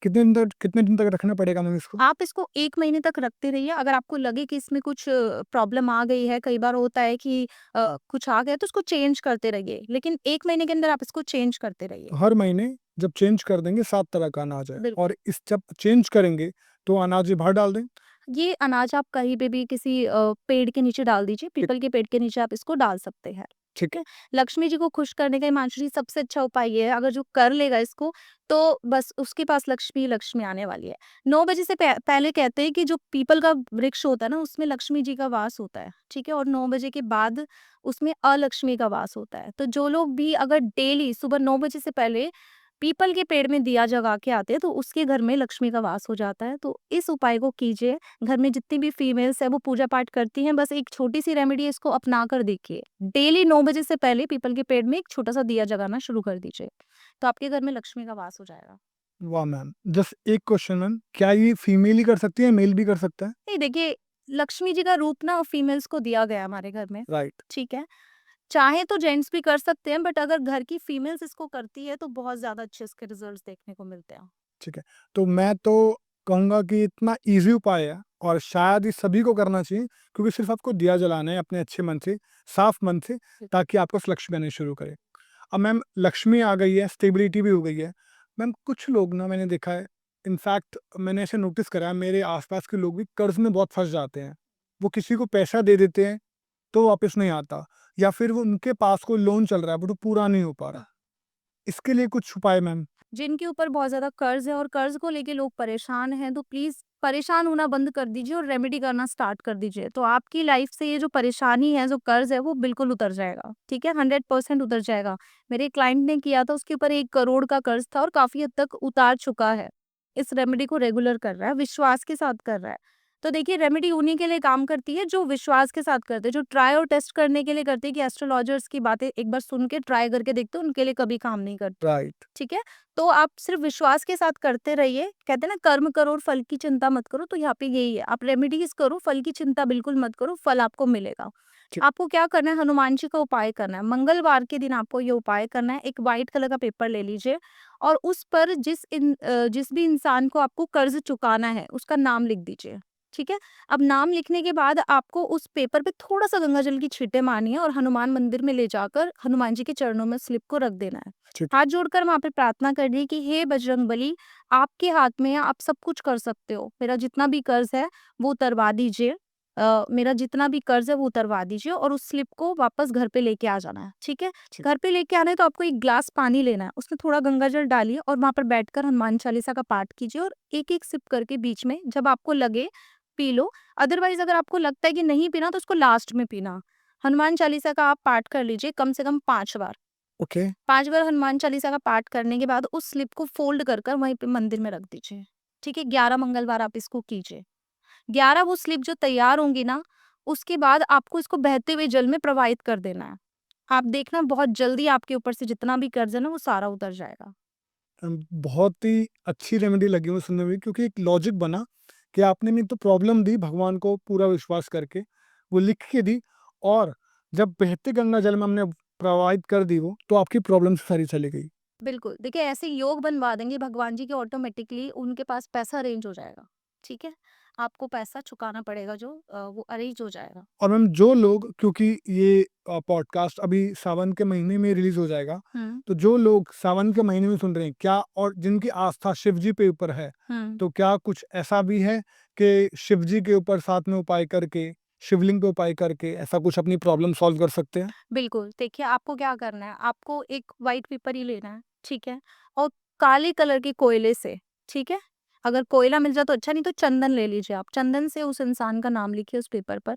कितने दिन तक रखना पड़ेगा मैम इसको? आप इसको 1 महीने तक रखते रहिए। अगर आपको लगे कि इसमें कुछ प्रॉब्लम आ गई है, कई बार होता है कि कुछ आ गया तो उसको चेंज करते रहिए। लेकिन 1 महीने के अंदर आप इसको चेंज करते रहिए। तो हर महीने जब चेंज कर देंगे 7 तरह का अनाज है बिल्कुल। और इस जब चेंज करेंगे तो अनाज ये बाहर डाल दें? ये अनाज आप कहीं पे भी किसी पेड़ के नीचे डाल दीजिए, पीपल के पेड़ के नीचे आप इसको डाल सकते हैं। ठीक। ठीक है? लक्ष्मी जी को खुश करने का हिमांशु जी सबसे अच्छा उपाय ये है, अगर जो कर लेगा इसको, तो बस उसके पास लक्ष्मी ही लक्ष्मी आने वाली है। 9 बजे से पहले कहते हैं कि जो पीपल का वृक्ष होता है ना, उसमें लक्ष्मी जी का वास होता है, ठीक है? और 9 बजे के बाद उसमें अलक्ष्मी का वास होता है। तो जो लोग भी अगर डेली सुबह 9 बजे से पहले पीपल के पेड़ में दिया जगा के आते हैं, तो उसके घर में लक्ष्मी का वास हो जाता है। तो इस उपाय को कीजिए। घर में जितनी भी फीमेल्स हैं वो पूजा पाठ करती हैं, बस एक छोटी-सी रेमेडी है, इसको अपना कर देखिए। डेली 9 बजे से पहले पीपल के पेड़ में एक छोटा-सा दिया जगाना शुरू कर दीजिए। तो आपके घर में लक्ष्मी का वास हो जाएगा। वाह मैम! जस्ट एक क्वेश्चन मैम, क्या ये फीमेल ही कर सकती है, मेल भी कर सकता है? नहीं देखिए, लक्ष्मी जी का रूप ना फीमेल्स को दिया गया है हमारे घर में, राइट। ठीक है? चाहे तो जेंट्स भी कर सकते हैं, बट अगर घर की फीमेल्स इसको करती है तो बहुत ज़्यादा अच्छे इसके रिजल्ट्स देखने को मिलते हैं। ठीक है। तो मैं तो कहूँगा कि इतना ईज़ी उपाय है और शायद ये सभी को करना चाहिए क्योंकि सिर्फ़ आपको दिया जलाना है अपने अच्छे मन से, साफ मन से, ताकि आपको लक्ष्मी आनी शुरू करे। अब मैम लक्ष्मी आ गई है, स्टेबिलिटी भी हो गई है। मैम कुछ लोग ना मैंने देखा है, इनफैक्ट मैंने ऐसे नोटिस करा है मेरे आस-पास के लोग भी कर्ज़ में बहुत फँस जाते हैं। वो किसी को पैसा दे देते हैं, तो वापस नहीं आता या फिर वो उनके पास कोई लोन चल रहा है बट वो पूरा नहीं हो पा रहा। इसके लिए कुछ उपाय मैम? जिनके ऊपर बहुत ज़्यादा कर्ज़ है और कर्ज़ को लेके लोग परेशान हैं, तो प्लीज़ परेशान होना बंद कर दीजिए और रेमेडी करना स्टार्ट कर दीजिए। तो आपकी लाइफ़ से ये जो परेशानी है, जो कर्ज़ है, वो बिल्कुल उतर जाएगा, ठीक है? 100% उतर जाएगा। मेरे क्लाइंट ने किया था, उसके ऊपर 1 करोड़ का कर्ज़ था और काफ़ी हद तक उतार चुका है। इस रेमेडी को रेगुलर कर रहा है, विश्वास के साथ कर रहा है। तो देखिए रेमेडी उन्हीं के लिए काम करती है जो विश्वास के साथ करते हैं, जो ट्राई और टेस्ट करने के लिए करते हैं कि एस्ट्रोलॉजर्स की बातें एक बार सुन के ट्राई करके देखते हैं, उनके लिए कभी काम नहीं करती। राइट। ठीक है? तो आप सिर्फ विश्वास के साथ करते रहिए। कहते हैं ना कर्म करो और फल की चिंता मत करो, तो यहाँ पे यही है। आप रेमेडीज़ करो, फल की चिंता बिल्कुल मत करो, फल आपको मिलेगा। ठीक। आपको क्या करना है, हनुमान जी का उपाय करना है। मंगलवार के दिन आपको ये उपाय करना है। एक व्हाइट कलर का पेपर ले लीजिए और उस पर जिस भी इंसान को आपको कर्ज़ चुकाना है, उसका नाम लिख दीजिए। ठीक है? अब नाम लिखने के बाद आपको उस पेपर पे थोड़ा-सा गंगा जल की छींटे मारनी है और हनुमान मंदिर में ले जाकर हनुमान जी के चरणों में स्लिप को रख देना है। ठीक। हाथ जोड़कर वहाँ पे प्रार्थना करनी है कि हे बजरंगबली, आपके हाथ में है, आप सब कुछ कर सकते हो। मेरा जितना भी कर्ज़ है वो उतरवा दीजिए। मेरा जितना भी कर्ज़ है वो उतरवा दीजिए और उस स्लिप को वापस घर पे लेके आ जाना है। ठीक है? ठीक। घर पे लेके आना है तो आपको एक ग्लास पानी लेना है, उसमें थोड़ा गंगा जल डालिए और वहाँ पर बैठकर हनुमान चालीसा का पाठ कीजिए और एक-एक सिप करके बीच में जब आपको लगे पी लो। अदरवाइज़ अगर आपको लगता है कि नहीं पीना तो उसको लास्ट में पीना। हनुमान चालीसा का आप पाठ कर लीजिए कम से कम 5 बार। ओके। 5 बार हनुमान चालीसा का पाठ करने के बाद उस स्लिप को फ़ोल्ड कर कर वहीं पे मंदिर में रख दीजिए। ठीक है? 11 मंगलवार आप इसको कीजिए। 11 वो स्लिप जो तैयार होंगी ना, उसके बाद आपको इसको बहते हुए जल में प्रवाहित कर देना है। आप देखना बहुत जल्दी आपके ऊपर से जितना भी कर्ज़ है ना, वो सारा उतर जाएगा। बहुत ही अच्छी रेमेडी लगी मुझे सुनने में, क्योंकि एक लॉजिक बना कि आपने नहीं तो प्रॉब्लम दी भगवान को पूरा विश्वास करके, वो लिख के दी, और जब बहते गंगा जल में हमने प्रवाहित कर दी वो, तो आपकी प्रॉब्लम सारी चली गई। बिल्कुल, देखिए ऐसे योग बनवा देंगे भगवान जी के ऑटोमेटिकली उनके पास पैसा अरेंज हो जाएगा। ठीक है? आपको पैसा चुकाना पड़ेगा जो वो अरेंज हो जाएगा। और मैम जो लोग, क्योंकि ये पॉडकास्ट अभी सावन के महीने में रिलीज हो जाएगा, हुँ, तो जो लोग सावन के महीने में सुन रहे हैं क्या, और जिनकी आस्था शिव जी पे ऊपर है, हुँ। तो क्या कुछ ऐसा भी है कि शिव जी के ऊपर साथ में उपाय करके, शिवलिंग पे उपाय करके ऐसा कुछ अपनी प्रॉब्लम सॉल्व कर सकते हैं? बिल्कुल, देखिए आपको क्या करना है, आपको एक व्हाइट पेपर ही लेना है, ठीक है? और काले कलर के कोयले से, ठीक है? अगर कोयला मिल जाए तो अच्छा, नहीं तो चंदन ले लीजिए आप। चंदन से उस इंसान का नाम लिखिए उस पेपर पर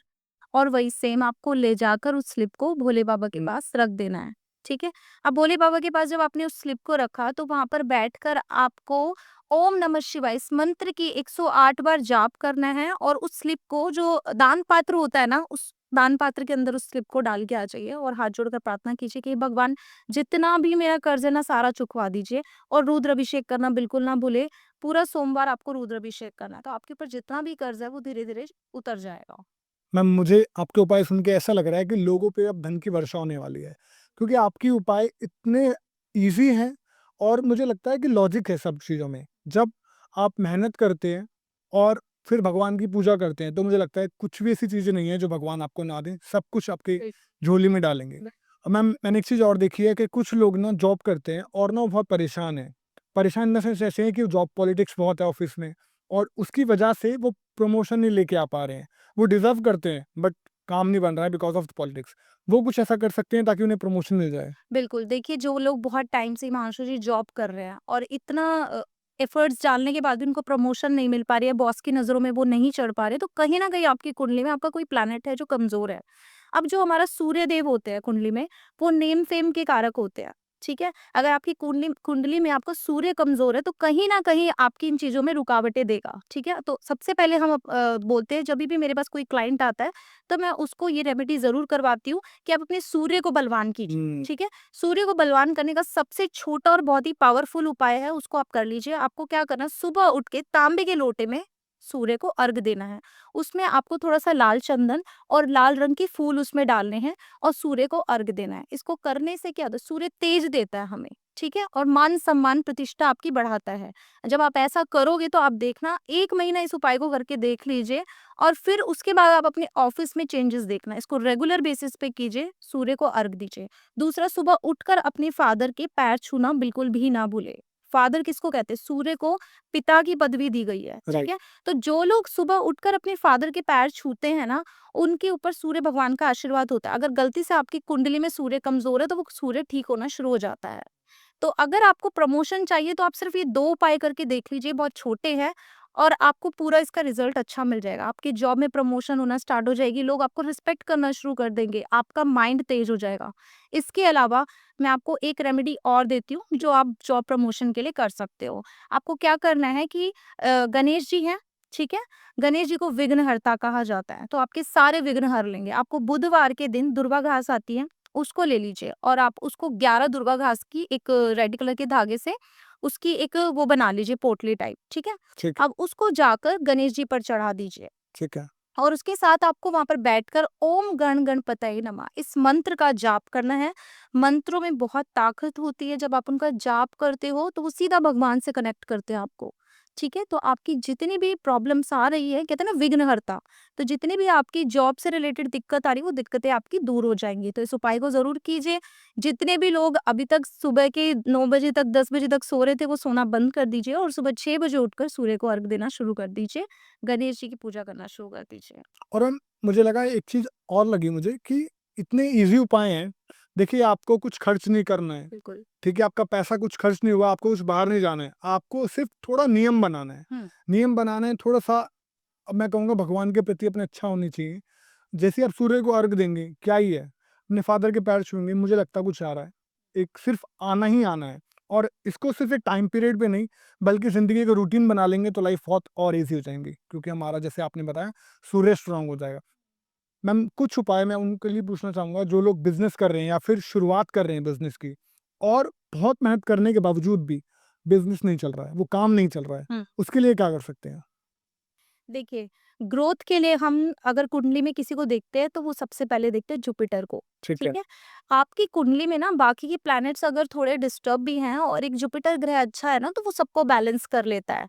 और वही सेम आपको ले जाकर उस स्लिप को भोले बाबा के पास रख देना है, ठीक है? अब भोले बाबा के पास जब आपने उस स्लिप को रखा तो वहाँ पर बैठकर आपको ओम नमः शिवाय इस मंत्र की 108 बार जाप करना है और उस स्लिप को जो दान पात्र होता है ना, उस दान पात्र के अंदर उस स्लिप को डाल के आ जाइए और हाथ जोड़कर प्रार्थना कीजिए कि भगवान जितना भी मेरा कर्ज है ना सारा चुकवा दीजिए और रुद्र अभिषेक करना बिल्कुल ना भूले। पूरा सोमवार आपको रुद्र अभिषेक करना है, तो आपके ऊपर जितना भी कर्ज है वो धीरे-धीरे उतर जाएगा। मैम मुझे आपके उपाय सुन के ऐसा लग रहा है कि लोगों पे अब धन की वर्षा होने वाली है, क्योंकि आपके उपाय इतने ईज़ी हैं, और मुझे लगता है कि लॉजिक है सब चीज़ों में। जब आप मेहनत करते हैं और फिर भगवान की पूजा करते हैं, तो मुझे लगता है कुछ भी ऐसी चीज़ें नहीं है जो भगवान आपको ना दें, सब कुछ आपकी बिल झोली में डालेंगे। बिल मैम मैंने एक चीज़ और देखी है कि कुछ लोग ना जॉब करते हैं और ना वो बहुत परेशान हैं। परेशान इन द सेंस ऐसे हैं कि जॉब पॉलिटिक्स बहुत है ऑफ़िस में, और उसकी वजह से वो प्रमोशन नहीं लेके आ पा रहे हैं। वो डिज़र्व करते हैं बट काम नहीं बन रहा है बिकॉज़ ऑफ द पॉलिटिक्स। वो कुछ ऐसा कर सकते हैं ताकि उन्हें प्रमोशन मिल जाए? बिल्कुल, देखिए जो लोग बहुत टाइम से हिमांशु जी जॉब कर रहे हैं और इतना एफर्ट्स डालने के बाद भी उनको प्रमोशन नहीं मिल पा रही है, बॉस की नज़रों में वो नहीं चढ़ पा रहे, तो कहीं न कहीं आपकी कुंडली में आपका कोई प्लैनेट है जो कमज़ोर है। अब जो हमारा सूर्य देव होते हैं कुंडली में, वो नेम फेम के कारक होते हैं, ठीक है? अगर आपकी कुंडली कुंडली में आपका सूर्य कमज़ोर है, तो कहीं न कहीं आपकी इन चीज़ों में रुकावटें देगा, ठीक है? तो सबसे पहले हम बोलते हैं जभी भी मेरे पास कोई क्लाइंट आता है, तो मैं उसको ये रेमेडी ज़रूर करवाती हूँ कि आप अपने सूर्य को बलवान कीजिए, हुँ। ठीक है? सूर्य को बलवान करने का सबसे छोटा और बहुत ही पावरफुल उपाय है, उसको आप कर लीजिए। आपको क्या करना है, सुबह उठ के तांबे के लोटे में सूर्य को अर्घ देना है। उसमें आपको थोड़ा-सा लाल चंदन और लाल रंग के फूल उसमें डालने हैं और सूर्य को अर्घ देना है। इसको करने से क्या होता है, सूर्य तेज देता है हमें, ठीक है? और मान-सम्मान, प्रतिष्ठा आपकी बढ़ाता है। जब आप ऐसा करोगे तो आप देखना 1 महीना इस उपाय को करके देख लीजिए और फिर उसके बाद आप अपने ऑफिस में चेंजेस देखना। इसको रेगुलर बेसिस पे कीजिए, सूर्य को अर्घ दीजिए। दूसरा, सुबह उठकर अपने फादर के पैर छूना बिल्कुल भी ना भूलें। फादर किसको कहते हैं? सूर्य को पिता की पदवी दी गई है, ठीक राइट। है? तो जो लोग सुबह उठकर अपने फादर के पैर छूते हैं ना, उनके ऊपर सूर्य भगवान का आशीर्वाद होता है। अगर गलती से आपकी कुंडली में सूर्य कमज़ोर है, तो वो सूर्य ठीक होना शुरू हो जाता है। तो अगर आपको प्रमोशन चाहिए तो आप सिर्फ ये 2 उपाय करके देख लीजिए, बहुत छोटे हैं और आपको पूरा इसका रिजल्ट अच्छा मिल जाएगा। आपकी जॉब में प्रमोशन होना स्टार्ट हो जाएगी, लोग आपको रिस्पेक्ट करना शुरू कर देंगे, आपका माइंड तेज हो जाएगा। इसके अलावा मैं आपको एक रेमेडी और देती हूँ जो आप जॉब प्रमोशन के लिए कर सकते हो। आपको क्या करना है कि गणेश जी हैं, ठीक है? गणेश जी को विघ्नहर्ता कहा जाता है, तो आपके सारे विघ्न हर लेंगे। आपको बुधवार के दिन दुर्वा घास आती है, उसको ले लीजिए और आप उसको 11 दुर्वा घास की एक रेड कलर के धागे से उसकी एक वो बना लीजिए पोटली टाइप, ठीक है? ठीक अब उसको जाकर गणेश जी पर चढ़ा दीजिए ठीक है। और उसके साथ आपको वहां पर बैठकर ओम गण गणपतये नमः इस मंत्र का जाप करना है। मंत्रों में बहुत ताकत होती है, जब आप उनका जाप करते हो तो वो सीधा भगवान से कनेक्ट करते हैं आपको, ठीक है? तो आपकी जितनी भी प्रॉब्लम्स आ रही है, कहते हैं ना विघ्नहर्ता, तो जितनी भी आपकी जॉब से रिलेटेड दिक्कत आ रही है वो दिक्कतें आपकी दूर हो जाएंगी। तो इस उपाय को जरूर कीजिए। जितने भी लोग अभी तक सुबह के 9 बजे तक 10 बजे तक सो रहे थे वो सोना बंद कर दीजिए और सुबह 6 बजे उठकर सूर्य को अर्घ देना शुरू कर दीजिए, गणेश जी की पूजा करना शुरू कर दीजिए। और मैम मुझे लगा एक चीज़ और लगी मुझे कि इतने ईज़ी उपाय हैं। देखिए आपको कुछ खर्च नहीं करना है, बिल्कुल। ठीक है? आपका पैसा कुछ खर्च नहीं हुआ, आपको कुछ बाहर नहीं जाना है। आपको सिर्फ़ थोड़ा नियम बनाना है। हुँ। नियम बनाना है थोड़ा-सा, अब मैं कहूँगा भगवान के प्रति अपने अच्छा होनी चाहिए। जैसे ही आप सूर्य को अर्घ देंगे, क्या ही है? अपने फ़ादर के पैर छूएँगे, मुझे लगता है कुछ आ रहा है। एक सिर्फ़ आना ही आना है और इसको सिर्फ़ एक टाइम पीरियड पे नहीं, बल्कि ज़िंदगी का रूटीन बना लेंगे तो लाइफ़ बहुत और ईज़ी हो जाएँगी। क्योंकि हमारा जैसे आपने बताया सूर्य स्ट्रॉन्ग हो जाएगा। मैम कुछ उपाय मैं उनके लिए पूछना चाहूँगा जो लोग बिज़नेस कर रहे हैं या फिर शुरुआत कर रहे हैं बिज़नेस की और बहुत मेहनत करने के बावजूद भी बिज़नेस नहीं चल रहा है, वो काम नहीं चल रहा है, हुँ। उसके लिए क्या कर सकते हैं? देखिए, ग्रोथ के लिए हम अगर कुंडली में किसी को देखते हैं तो वो सबसे पहले देखते हैं जुपिटर को, ठीक है, ठीक है? आपकी कुंडली में ना बाकी के प्लैनेट्स अगर थोड़े डिस्टर्ब भी हैं और एक जुपिटर ग्रह अच्छा है ना तो वो सबको बैलेंस कर लेता है।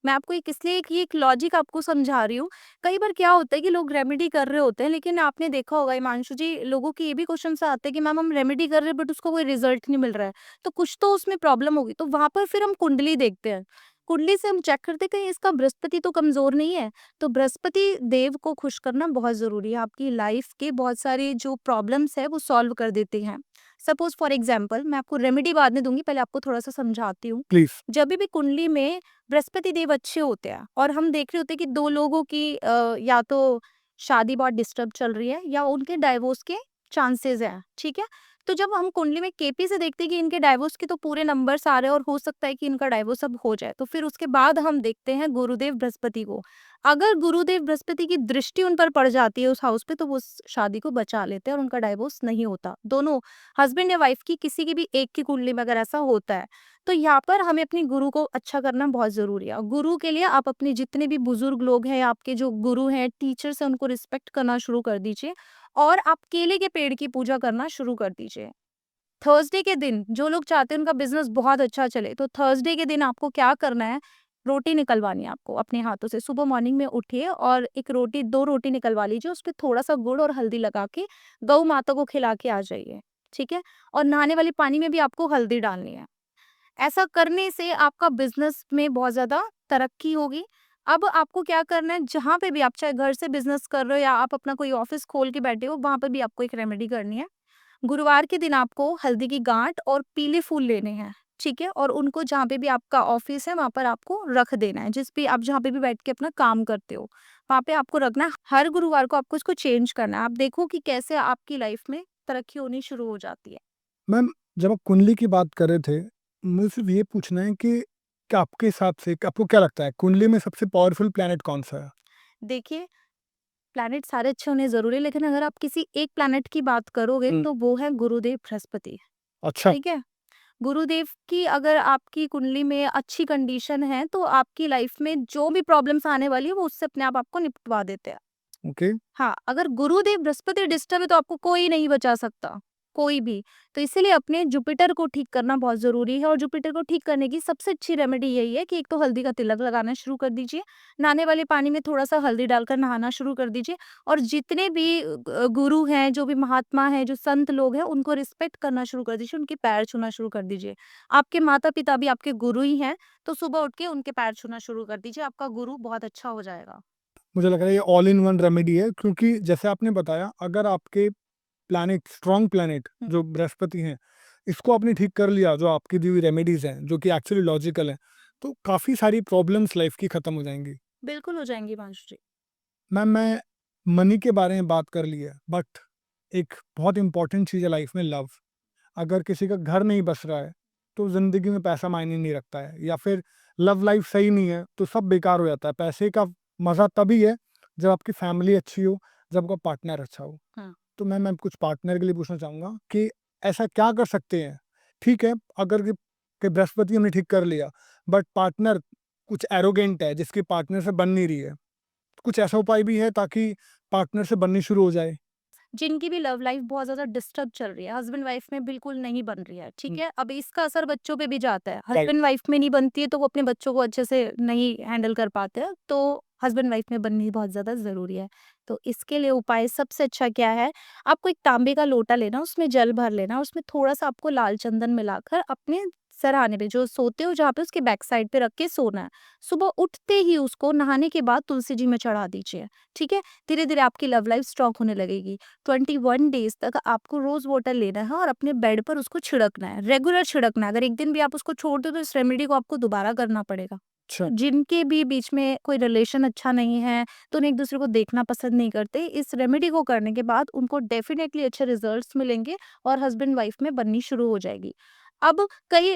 मैं आपको एक इसलिए कि एक लॉजिक आपको समझा रही हूँ। कई बार क्या होता है कि लोग रेमेडी कर रहे होते हैं, लेकिन आपने देखा होगा हिमांशु जी, लोगों के ये भी क्वेश्चन्स आते हैं कि मैम हम रेमेडी कर रहे हैं बट उसको कोई रिजल्ट नहीं मिल रहा है, तो कुछ तो उसमें प्रॉब्लम होगी। तो वहां पर फिर हम कुंडली देखते हैं, कुंडली से हम चेक करते हैं कहीं इसका बृहस्पति तो कमजोर नहीं है। तो बृहस्पति देव को खुश करना बहुत जरूरी है, आपकी लाइफ के बहुत सारे जो प्रॉब्लम्स है वो सॉल्व कर देते हैं। सपोज फॉर एग्जाम्पल, मैं आपको रेमेडी बाद में दूंगी, पहले आपको थोड़ा सा समझाती हूँ। प्लीज़। जब भी कुंडली में बृहस्पति देव अच्छे होते हैं और हम देख रहे होते हैं कि दो लोगों की या तो शादी बहुत डिस्टर्ब चल रही है या उनके डाइवोर्स के चांसेस हैं, ठीक है? तो जब हम कुंडली में केपी से देखते हैं कि इनके डाइवोर्स के तो पूरे नंबर्स आ रहे हैं और हो सकता है कि इनका डाइवोर्स अब हो जाए, तो फिर उसके बाद हम देखते हैं गुरुदेव बृहस्पति को। अगर गुरुदेव बृहस्पति की दृष्टि उन पर पड़ जाती है उस हाउस पे, तो वो उस शादी को बचा लेते हैं और उनका डाइवोर्स नहीं होता। दोनों हस्बैंड या वाइफ की किसी की भी एक की कुंडली में अगर ऐसा होता है, तो यहाँ पर हमें अपने गुरु को अच्छा करना बहुत ज़रूरी है। और गुरु के लिए आप अपने जितने भी बुजुर्ग लोग हैं, आपके जो गुरु हैं, टीचर्स हैं, उनको रिस्पेक्ट करना शुरू कर दीजिए और आप केले के पेड़ की पूजा करना शुरू कर दीजिए। थर्सडे के दिन जो लोग चाहते हैं उनका बिज़नेस बहुत अच्छा चले, तो थर्सडे के दिन आपको क्या करना है, रोटी निकलवानी है आपको अपने हाथों से। सुबह मॉर्निंग में उठिए और एक रोटी 2 रोटी निकलवा लीजिए, उसपे थोड़ा-सा गुड़ और हल्दी लगा के गऊ माता को खिला के आ जाइए, ठीक है? और नहाने वाले पानी में भी आपको हल्दी डालनी है। ऐसा करने से आपका बिज़नेस में बहुत ज़्यादा तरक्की होगी। अब आपको क्या करना है, जहाँ पे भी आप चाहे घर से बिज़नेस कर रहे हो या आप अपना कोई ऑफ़िस खोल के बैठे हो, वहाँ पर भी आपको एक रेमेडी करनी है। गुरुवार के दिन आपको हल्दी की गांठ और पीले फूल लेने हैं, ठीक है? और उनको जहाँ पे भी आपका ऑफिस है वहां पर आपको रख देना है, जिस भी आप जहाँ पे भी बैठ के अपना काम करते हो वहां पे आपको रखना है। हर गुरुवार को आपको इसको चेंज करना है। आप देखो कि कैसे आपकी लाइफ में तरक्की होनी शुरू हो जाती है। मैम जब आप कुंडली की बात कर रहे थे, मुझे सिर्फ़ ये पूछना है कि क्या आपके हिसाब से आपको क्या लगता है कुंडली में सबसे पावरफुल प्लैनेट कौन-सा है? देखिए, प्लैनेट सारे अच्छे होने जरूरी है, लेकिन अगर आप किसी एक प्लैनेट की बात करोगे हुँ। तो वो है गुरुदेव बृहस्पति, अच्छा, ठीक है? गुरुदेव की अगर आपकी कुंडली में अच्छी कंडीशन है तो आपकी लाइफ में जो भी प्रॉब्लम्स आने वाली है वो उससे अपने आप आपको निपटवा देते हैं। ओके। हाँ, अगर गुरुदेव बृहस्पति डिस्टर्ब है तो आपको कोई नहीं बचा सकता, कोई भी। तो इसीलिए अपने जुपिटर को ठीक करना बहुत ज़रूरी है और जुपिटर को ठीक करने की सबसे अच्छी रेमेडी यही है कि एक तो हल्दी का तिलक लगाना शुरू कर दीजिए, नहाने वाले पानी में थोड़ा-सा हल्दी डालकर नहाना शुरू कर दीजिए और जितने भी गुरु हैं, जो भी महात्मा हैं, जो संत लोग हैं, उनको रिस्पेक्ट करना शुरू कर दीजिए, उनके पैर छूना शुरू कर दीजिए। आपके माता-पिता भी आपके गुरु ही हैं, तो सुबह उठ के उनके पैर छूना शुरू कर दीजिए, आपका गुरु बहुत अच्छा हो जाएगा। मुझे लग रहा है ये ऑल इन वन रेमेडी है क्योंकि जैसे आपने बताया अगर आपके प्लैनेट स्ट्रॉन्ग प्लैनेट हुँ, जो बृहस्पति हैं, इसको आपने ठीक कर लिया जो आपकी दी हुई रेमेडीज़ हैं, जो कि एक्चुअली लॉजिकल हैं, तो काफ़ी सारी प्रॉब्लम्स लाइफ की ख़त्म हो जाएंगी। बिल्कुल हो जाएंगी हिमांशु जी। मैम, मैं मनी के बारे में बात कर ली है, बट एक बहुत इंपॉर्टेंट चीज़ है लाइफ में, लव। अगर किसी का घर नहीं बस रहा है तो ज़िंदगी में पैसा मायने नहीं रखता है, या फिर लव लाइफ सही नहीं है तो सब बेकार हो जाता है। पैसे का मज़ा तभी है जब आपकी फैमिली अच्छी हो, जब आपका पार्टनर अच्छा हो। हाँ। तो मैं कुछ पार्टनर के लिए पूछना चाहूँगा कि ऐसा क्या कर सकते हैं? ठीक है, अगर कि बृहस्पति हमने ठीक कर लिया, बट पार्टनर कुछ एरोगेंट है जिसकी पार्टनर से बन नहीं रही है, कुछ ऐसा उपाय भी है ताकि पार्टनर से बननी शुरू हो जाए? जिनकी भी लव लाइफ बहुत ज़्यादा डिस्टर्ब चल रही है, हस्बैंड वाइफ में बिल्कुल नहीं बन रही है, ठीक हुँ। है? अब इसका असर बच्चों पे भी जाता है। राइट। हस्बैंड वाइफ में नहीं बनती है तो वो अपने बच्चों को अच्छे से नहीं हैंडल कर पाते हैं, तो हस्बैंड वाइफ में बननी बहुत ज़्यादा ज़रूरी है। तो इसके लिए उपाय सबसे अच्छा क्या है, आपको एक तांबे का लोटा लेना, उसमें जल भर लेना, उसमें थोड़ा-सा आपको लाल चंदन मिलाकर अपने सिरहाने पे जो सोते हो जहाँ पे उसके बैक साइड पे रख के सोना है। सुबह उठते ही उसको नहाने के बाद तुलसी जी में चढ़ा दीजिए, ठीक है? धीरे-धीरे आपकी लव लाइफ स्ट्रॉन्ग होने लगेगी। 21 डेज़ तक आपको रोज़ वाटर लेना है और अपने बेड पर उसको छिड़कना है, रेगुलर छिड़कना है। अगर एक दिन भी आप उसको छोड़ दो तो इस रेमेडी को आपको दोबारा करना पड़ेगा। अच्छा। जिनके भी बीच में कोई रिलेशन अच्छा नहीं है, तो उन्हें एक-दूसरे को देखना पसंद नहीं करते, इस रेमेडी को करने के बाद उनको डेफ़िनेटली अच्छे रिज़ल्ट्स मिलेंगे और हस्बैंड वाइफ में बननी शुरू हो जाएगी। अब कई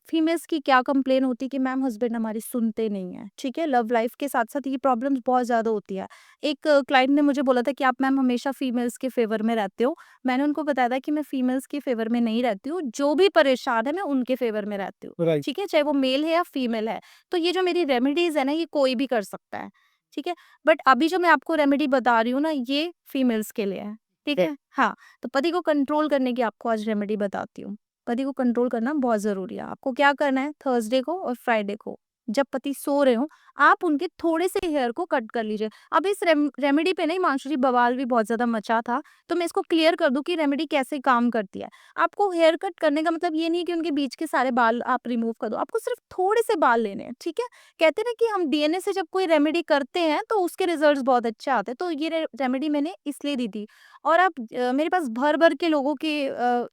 फीमेल्स की क्या कंप्लेन होती है कि मैम हस्बैंड हमारी सुनते नहीं हैं, ठीक है? लव लाइफ के साथ-साथ ये प्रॉब्लम्स बहुत ज़्यादा होती है। एक क्लाइंट ने मुझे बोला था कि आप मैम हमेशा फीमेल्स के फ़ेवर में रहते हो। मैंने उनको बताया था कि मैं फीमेल्स के फ़ेवर में नहीं रहती हूँ, जो भी परेशान है मैं उनके फ़ेवर में रहती हूँ, राइट। ठीक है? चाहे वो मेल है या फीमेल है। तो ये जो मेरी रेमेडीज़ है ना, ये कोई भी कर सकता है, ठीक है? बट अभी जो मैं आपको रेमेडी बता रही हूँ ना, ये फीमेल्स के लिए है, ठीक है? हाँ, तो पति को कंट्रोल करने की आपको आज रेमेडी बताती हूँ। पति को कंट्रोल करना बहुत ज़रूरी है। आपको क्या करना है, थर्सडे को और फ्राइडे को जब पति सो रहे हों, आप उनके थोड़े से हेयर को कट कर लीजिए। अब इस रेमेडी पे ना हिमांशु जी बवाल भी बहुत ज़्यादा मचा था, तो मैं इसको क्लियर कर दूँ कि रेमेडी कैसे काम करती है। आपको हेयर कट करने का मतलब ये नहीं कि उनके बीच के सारे बाल आप रिमूव कर दो, आपको सिर्फ थोड़े से बाल लेने हैं, ठीक है? कहते हैं ना कि हम डीएनए से जब कोई रेमेडी करते हैं तो उसके रिजल्ट्स बहुत अच्छे आते हैं, तो ये रेमेडी मैंने इसलिए दी थी। और अब मेरे पास भर-भर के लोगों के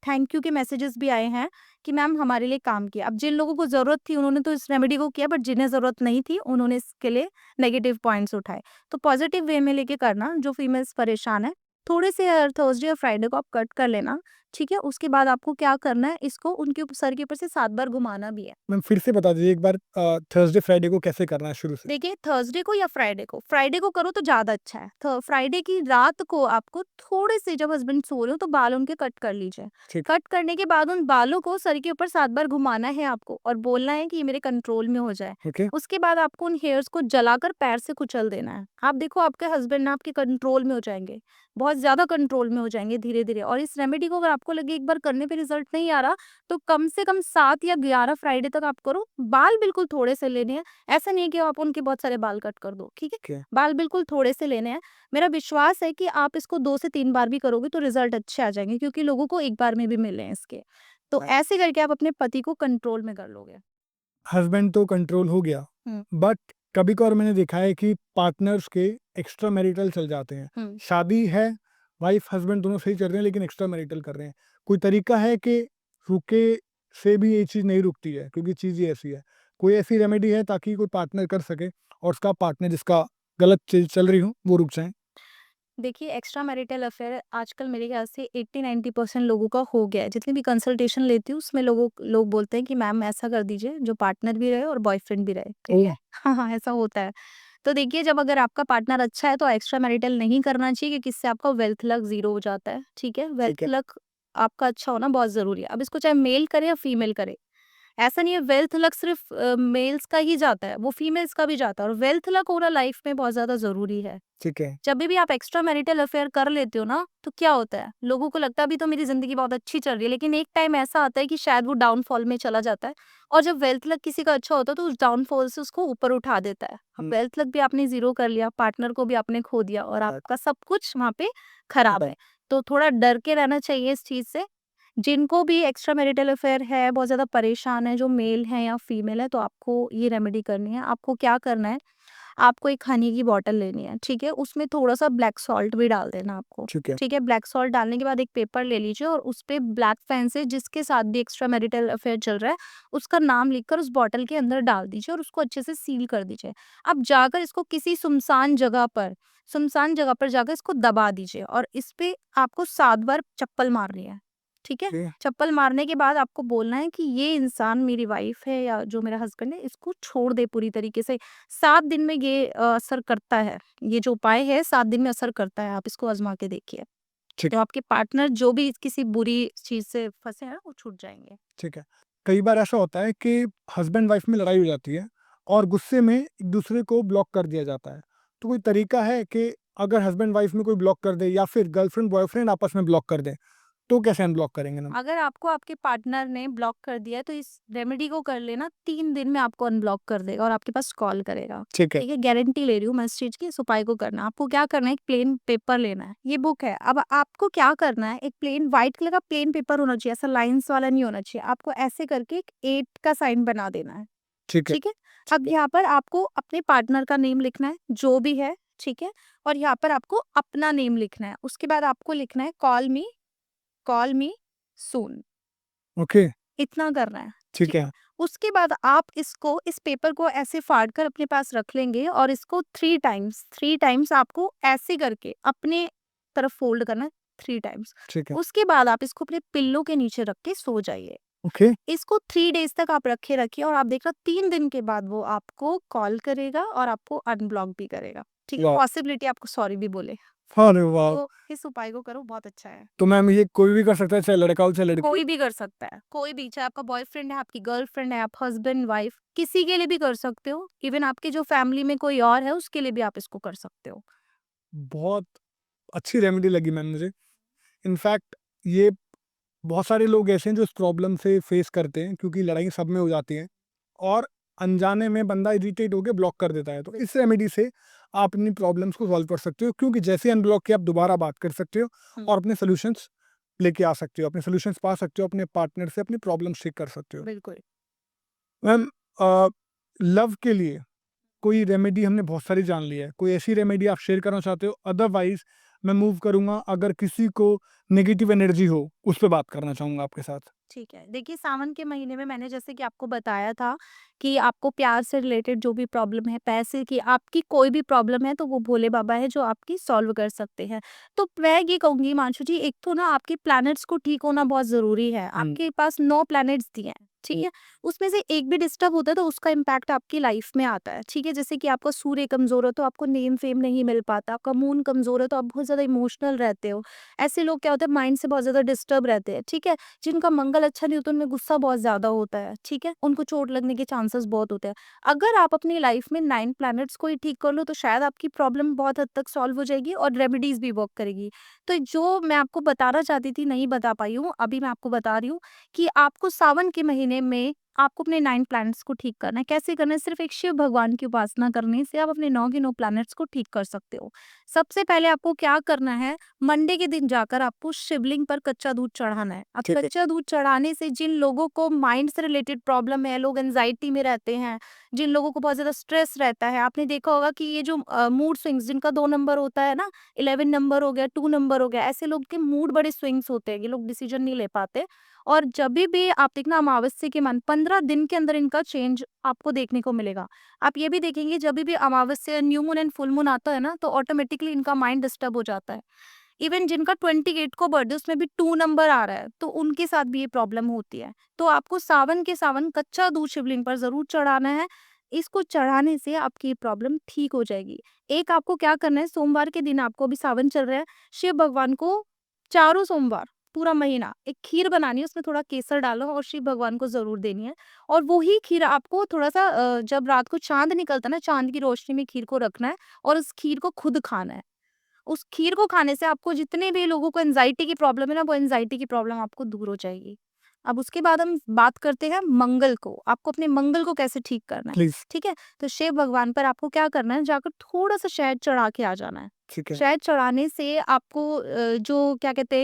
थैंक यू के मैसेजेस भी आए हैं कि मैम हमारे लिए काम किया। अब जिन लोगों को ज़रूरत थी उन्होंने तो इस रेमेडी को किया, बट जिन्हें ज़रूरत नहीं थी उन्होंने इसके लिए नेगेटिव पॉइंट्स उठाए। तो पॉजिटिव वे में लेके करना, जो फीमेल्स परेशान हैं, थोड़े से हेयर थर्सडे और फ्राइडे को आप कट कर लेना, ठीक है? उसके बाद आपको क्या करना है, इसको उनके सर के ऊपर से 7 बार घुमाना भी है। मैम, फिर से बता दीजिए एक बार, थर्सडे फ्राइडे को कैसे करना है शुरू से? देखिए थर्सडे को या फ्राइडे को करो तो ज़्यादा अच्छा है। फ्राइडे की रात को आपको थोड़े से जब हस्बैंड सो रहे हो तो बाल उनके कट कर लीजिए। ठीक। कट करने के बाद उन बालों को सर के ऊपर 7 बार घुमाना है आपको और बोलना है कि ये मेरे कंट्रोल में हो जाए। ओके। उसके बाद आपको उन हेयर्स को जलाकर पैर से कुचल देना है। आप देखो आपके हस्बैंड ना आपके कंट्रोल में हो जाएँगे। बहुत ज़्यादा कंट्रोल में हो जाएँगे धीरे-धीरे, और इस रेमेडी को अगर आपको लगे एक बार करने पे रिजल्ट नहीं आ रहा, तो कम से कम 7 या 11 फ्राइडे तक आप करो। बाल बिल्कुल थोड़े से लेने हैं। ऐसा नहीं है कि आप उनके बहुत सारे बाल कट कर दो, ठीक है? ओके। बाल बिल्कुल थोड़े से लेने हैं। मेरा विश्वास है कि आप इसको 2 से 3 बार भी करोगे तो रिज़ल्ट अच्छे आ जाएँगे, क्योंकि लोगों को एक बार में भी मिले हैं इसके। तो ऐसे करके आप अपने पति को कंट्रोल में कर लोगे। हस्बैंड तो कंट्रोल हो गया, हुँ, बट कभी-कभार मैंने देखा है कि पार्टनर्स के एक्स्ट्रा मैरिटल चल जाते हैं। हुँ। शादी है, वाइफ हस्बैंड दोनों सही चल रहे हैं, लेकिन एक्स्ट्रा मैरिटल कर रहे हैं। कोई तरीका है कि रुके से भी ये चीज़ नहीं रुकती है, क्योंकि चीज़ ही ऐसी है। कोई ऐसी रेमेडी है ताकि कोई पार्टनर कर सके और उसका पार्टनर जिसका गलत चीज़ चल रही हो, वो रुक जाए? देखिए एक्स्ट्रा मैरिटल अफेयर आजकल मेरे ख्याल से 80-90% लोगों का हो गया है। जितनी भी कंसल्टेशन लेती हूँ उसमें लोग बोलते हैं कि मैम ऐसा कर दीजिए जो पार्टनर भी रहे और बॉयफ्रेंड भी रहे, ठीक है? ओह! हाँ, हाँ, ऐसा होता है। तो देखिए जब अगर आपका पार्टनर अच्छा है तो एक्स्ट्रा मैरिटल नहीं करना चाहिए, क्योंकि इससे आपका वेल्थ लक ज़ीरो हो जाता है, ठीक है? ठीक वेल्थ है। लक आपका अच्छा होना बहुत ज़रूरी है। अब इसको चाहे मेल करे या फीमेल करे, ऐसा नहीं है वेल्थ लक सिर्फ मेल्स का ही जाता है, वो फीमेल्स का भी जाता है, और वेल्थ लक होना लाइफ में बहुत ज़्यादा ज़रूरी है। ठीक है। जब भी आप एक्स्ट्रा मैरिटल अफेयर कर लेते हो ना, तो क्या होता है, लोगों को लगता है अभी तो मेरी ज़िंदगी बहुत अच्छी चल रही है, लेकिन एक टाइम ऐसा आता है कि शायद वो डाउनफॉल में चला जाता है, और जब वेल्थ लक किसी का अच्छा होता है, तो उस डाउनफॉल से उसको ऊपर उठा देता है। अब हुँ। वेल्थ लक भी आपने ज़ीरो कर लिया, पार्टनर को भी आपने खो दिया और आपका सब कुछ वहाँ पे खराब है। तो थोड़ा डर के रहना चाहिए इस चीज़ से। जिनको भी एक्स्ट्रा मैरिटल अफेयर है, बहुत ज़्यादा परेशान है, जो मेल है या फीमेल है, तो आपको ये रेमेडी करनी है। आपको क्या करना है, आपको एक हनी की बॉटल लेनी है, ठीक है? उसमें थोड़ा-सा ब्लैक सॉल्ट भी डाल देना आपको, ठीक है। ठीक है? ब्लैक सॉल्ट डालने के बाद एक पेपर ले लीजिए और उसपे ब्लैक पेन से जिसके साथ भी एक्स्ट्रा मैरिटल अफेयर चल रहा है, उसका नाम लिखकर उस बॉटल के अंदर डाल दीजिए और उसको अच्छे से सील कर दीजिए। अब जाकर इसको किसी सुनसान जगह पर जाकर इसको दबा दीजिए और इसपे आपको 7 बार चप्पल मारनी है, ठीक है? ओके, चप्पल मारने के बाद आपको बोलना है कि ये इंसान मेरी वाइफ है या जो मेरा हस्बैंड है, इसको छोड़ दे पूरी तरीके से। 7 दिन में ये असर करता है। ये जो उपाय है 7 दिन में असर करता है, आप इसको आज़मा के देखिए। ठीक तो आपके पार्टनर जो भी किसी बुरी चीज़ से फँसे हैं, वो छूट जाएँगे। ठीक है। कई बार ऐसा होता है कि हस्बैंड-वाइफ में लड़ाई हो जाती है और गुस्से में एक-दूसरे को ब्लॉक कर दिया जाता है। तो कोई तरीका है कि अगर हस्बैंड-वाइफ में कोई ब्लॉक कर दे या फिर गर्लफ्रेंड-बॉयफ्रेंड आपस में ब्लॉक कर दें, तो कैसे अनब्लॉक करेंगे ना? अगर आपको आपके पार्टनर ने ब्लॉक कर दिया है, तो इस रेमेडी को कर लेना, 3 दिन में आपको अनब्लॉक कर देगा और आपके पास कॉल करेगा। ठीक है, ठीक है? गारंटी ले रही हूँ मैं इस चीज़ की, इस उपाय को करना। आपको क्या करना है, एक प्लेन पेपर लेना है। ये बुक है। अब आपको क्या करना है, एक प्लेन व्हाइट कलर का प्लेन पेपर होना चाहिए, ऐसा लाइन्स वाला नहीं होना चाहिए। आपको ऐसे करके एक 8 का साइन बना देना है। ठीक है, ठीक है? ठीक अब है, यहाँ पर आपको अपने पार्टनर का नेम लिखना है, जो भी है, ठीक है? और यहाँ पर आपको अपना नेम लिखना है। उसके बाद आपको लिखना है कॉल मी सून। ओके, इतना करना है, ठीक ठीक है? है, उसके बाद आप इस पेपर को ऐसे फाड़ कर अपने पास रख लेंगे और इसको 3 टाइम्स आपको ऐसे करके अपने तरफ फ़ोल्ड करना है 3 टाइम्स। ठीक है, उसके बाद आप इसको अपने पिल्लो के नीचे रख के सो जाइए। ओके, इसको 3 डेज़ तक आप रखे रखिए और आप देखना 3 दिन के बाद वो आपको कॉल करेगा और आपको अनब्लॉक भी करेगा, ठीक है? वाह! पॉसिबिलिटी आपको सॉरी भी बोले। अरे वाह! तो इस उपाय को करो, बहुत अच्छा है। तो मैम ये कोई भी कर सकता है, चाहे लड़का हो, चाहे लड़की? कोई भी कर सकता है, कोई भी, चाहे आपका बॉयफ्रेंड है, आपकी गर्लफ्रेंड है, आप हस्बैंड वाइफ किसी के लिए भी कर सकते हो। इवन आपके जो फैमिली में कोई और है उसके लिए भी आप इसको कर सकते हो। बहुत अच्छी रेमेडी लगी मैम मुझे। इनफैक्ट ये बहुत सारे लोग ऐसे हैं जो इस प्रॉब्लम से फेस करते हैं क्योंकि लड़ाई सब में हो जाती है और अनजाने में बंदा इरिटेट होकर ब्लॉक कर देता है। तो इस रेमेडी से आप अपनी प्रॉब्लम्स को सॉल्व कर सकते हो क्योंकि जैसे अनब्लॉक किया आप दोबारा बात कर सकते हो हुँ, और अपने सॉल्यूशंस लेके आ सकते हो, अपने सॉल्यूशंस पा सकते हो, अपने पार्टनर से अपनी प्रॉब्लम्स ठीक कर सकते हो। बिल्कुल। मैम लव के लिए कोई रेमेडी हमने बहुत सारी जान ली है, कोई ऐसी रेमेडी आप शेयर करना चाहते हो? अदरवाइज मैं मूव करूंगा, अगर किसी को नेगेटिव एनर्जी हो उस पर बात करना चाहूंगा आपके साथ। ठीक है। देखिए, सावन के महीने में मैंने जैसे कि आपको बताया था कि आपको प्यार से रिलेटेड जो भी प्रॉब्लम है, पैसे की, आपकी कोई भी प्रॉब्लम है, तो वो भोले बाबा है जो आपकी सॉल्व कर सकते हैं। तो मैं ये कहूँगी हिमांशु जी, एक तो ना आपके प्लैनेट्स को ठीक होना बहुत ज़रूरी है। आपके पास 9 प्लैनेट्स दिए हैं, ठीक है? उसमें से एक भी डिस्टर्ब होता है तो उसका इम्पैक्ट आपकी लाइफ में आता है, ठीक है? जैसे कि आपका सूर्य कमज़ोर है तो आपको नेम फेम नहीं मिल पाता, आपका मून कमज़ोर है तो आप बहुत ज़्यादा इमोशनल रहते हो। ऐसे लोग क्या होता है, माइंड से बहुत ज़्यादा डिस्टर्ब रहते हैं, ठीक है? जिनका मंगल अच्छा नहीं होता उनमें गुस्सा बहुत ज़्यादा होता है, ठीक है? उनको चोट लगने के चांसेस बहुत होते हैं। अगर आप अपनी लाइफ में 9 प्लैनेट्स को ही ठीक कर लो तो शायद आपकी प्रॉब्लम बहुत हद तक सॉल्व हो जाएगी और रेमेडीज़ भी वर्क करेगी। तो जो मैं आपको बताना चाहती थी नहीं बता पाई हूँ, अभी मैं आपको बता रही हूँ कि आपको सावन के महीने में आपको अपने 9 प्लैनेट्स को ठीक करना है। कैसे करना है? सिर्फ़ एक शिव भगवान की उपासना करने से आप अपने 9 के 9 प्लैनेट्स को ठीक कर सकते हो। सबसे पहले आपको क्या करना है, मंडे के दिन जाकर आपको शिवलिंग पर कच्चा दूध चढ़ाना है। अब ठीक है, कच्चा दूध चढ़ाने से जिन लोगों को माइंड से रिलेटेड प्रॉब्लम है, लोग एंग्जायटी में रहते हैं, जिन लोगों को बहुत ज़्यादा स्ट्रेस रहता है, आपने देखा होगा कि ये जो मूड स्विंग्स जिनका 2 नंबर होता है ना, 11 नंबर हो गया, 2 नंबर हो गया, ऐसे लोग के मूड बड़े स्विंग्स होते हैं, ये लोग डिसीजन नहीं ले पाते। और जभी भी आप देखना अमावस्या के मन 15 दिन के अंदर इनका चेंज आपको देखने को मिलेगा। आप ये भी देखेंगे जभी भी अमावस्या, new moon and full moon आता है ना, तो ऑटोमेटिकली इनका माइंड डिस्टर्ब हो जाता है। इवन जिनका 28 को बर्थडे उसमें भी 2 नंबर आ रहा है, तो उनके साथ भी ये प्रॉब्लम होती है। तो आपको सावन के सावन कच्चा दूध शिवलिंग पर ज़रूर चढ़ाना है। इसको चढ़ाने से आपकी ये प्रॉब्लम ठीक हो जाएगी। एक आपको क्या करना है, सोमवार के दिन आपको, अभी सावन चल रहा है, शिव भगवान को चारों सोमवार पूरा महीना एक खीर बनानी है, उसमें थोड़ा केसर डालो और शिव भगवान को ज़रूर देनी है। और वही खीर आपको थोड़ा-सा जब रात को चाँद निकलता है ना, चाँद की रोशनी में खीर को रखना है और उस खीर को खुद खाना है। उस खीर को खाने से आपको जितने भी लोगों को एंग्जायटी की प्रॉब्लम है ना, वो एंग्जायटी की प्रॉब्लम आपको दूर हो जाएगी। अब उसके बाद हम बात करते हैं मंगल को, आपको अपने मंगल को कैसे ठीक करना है, प्लीज। ठीक है? तो शिव भगवान पर आपको क्या करना है, जाकर थोड़ा-सा शहद चढ़ा के आ जाना है। ठीक है। शहद चढ़ाने से आपको जो क्या कहते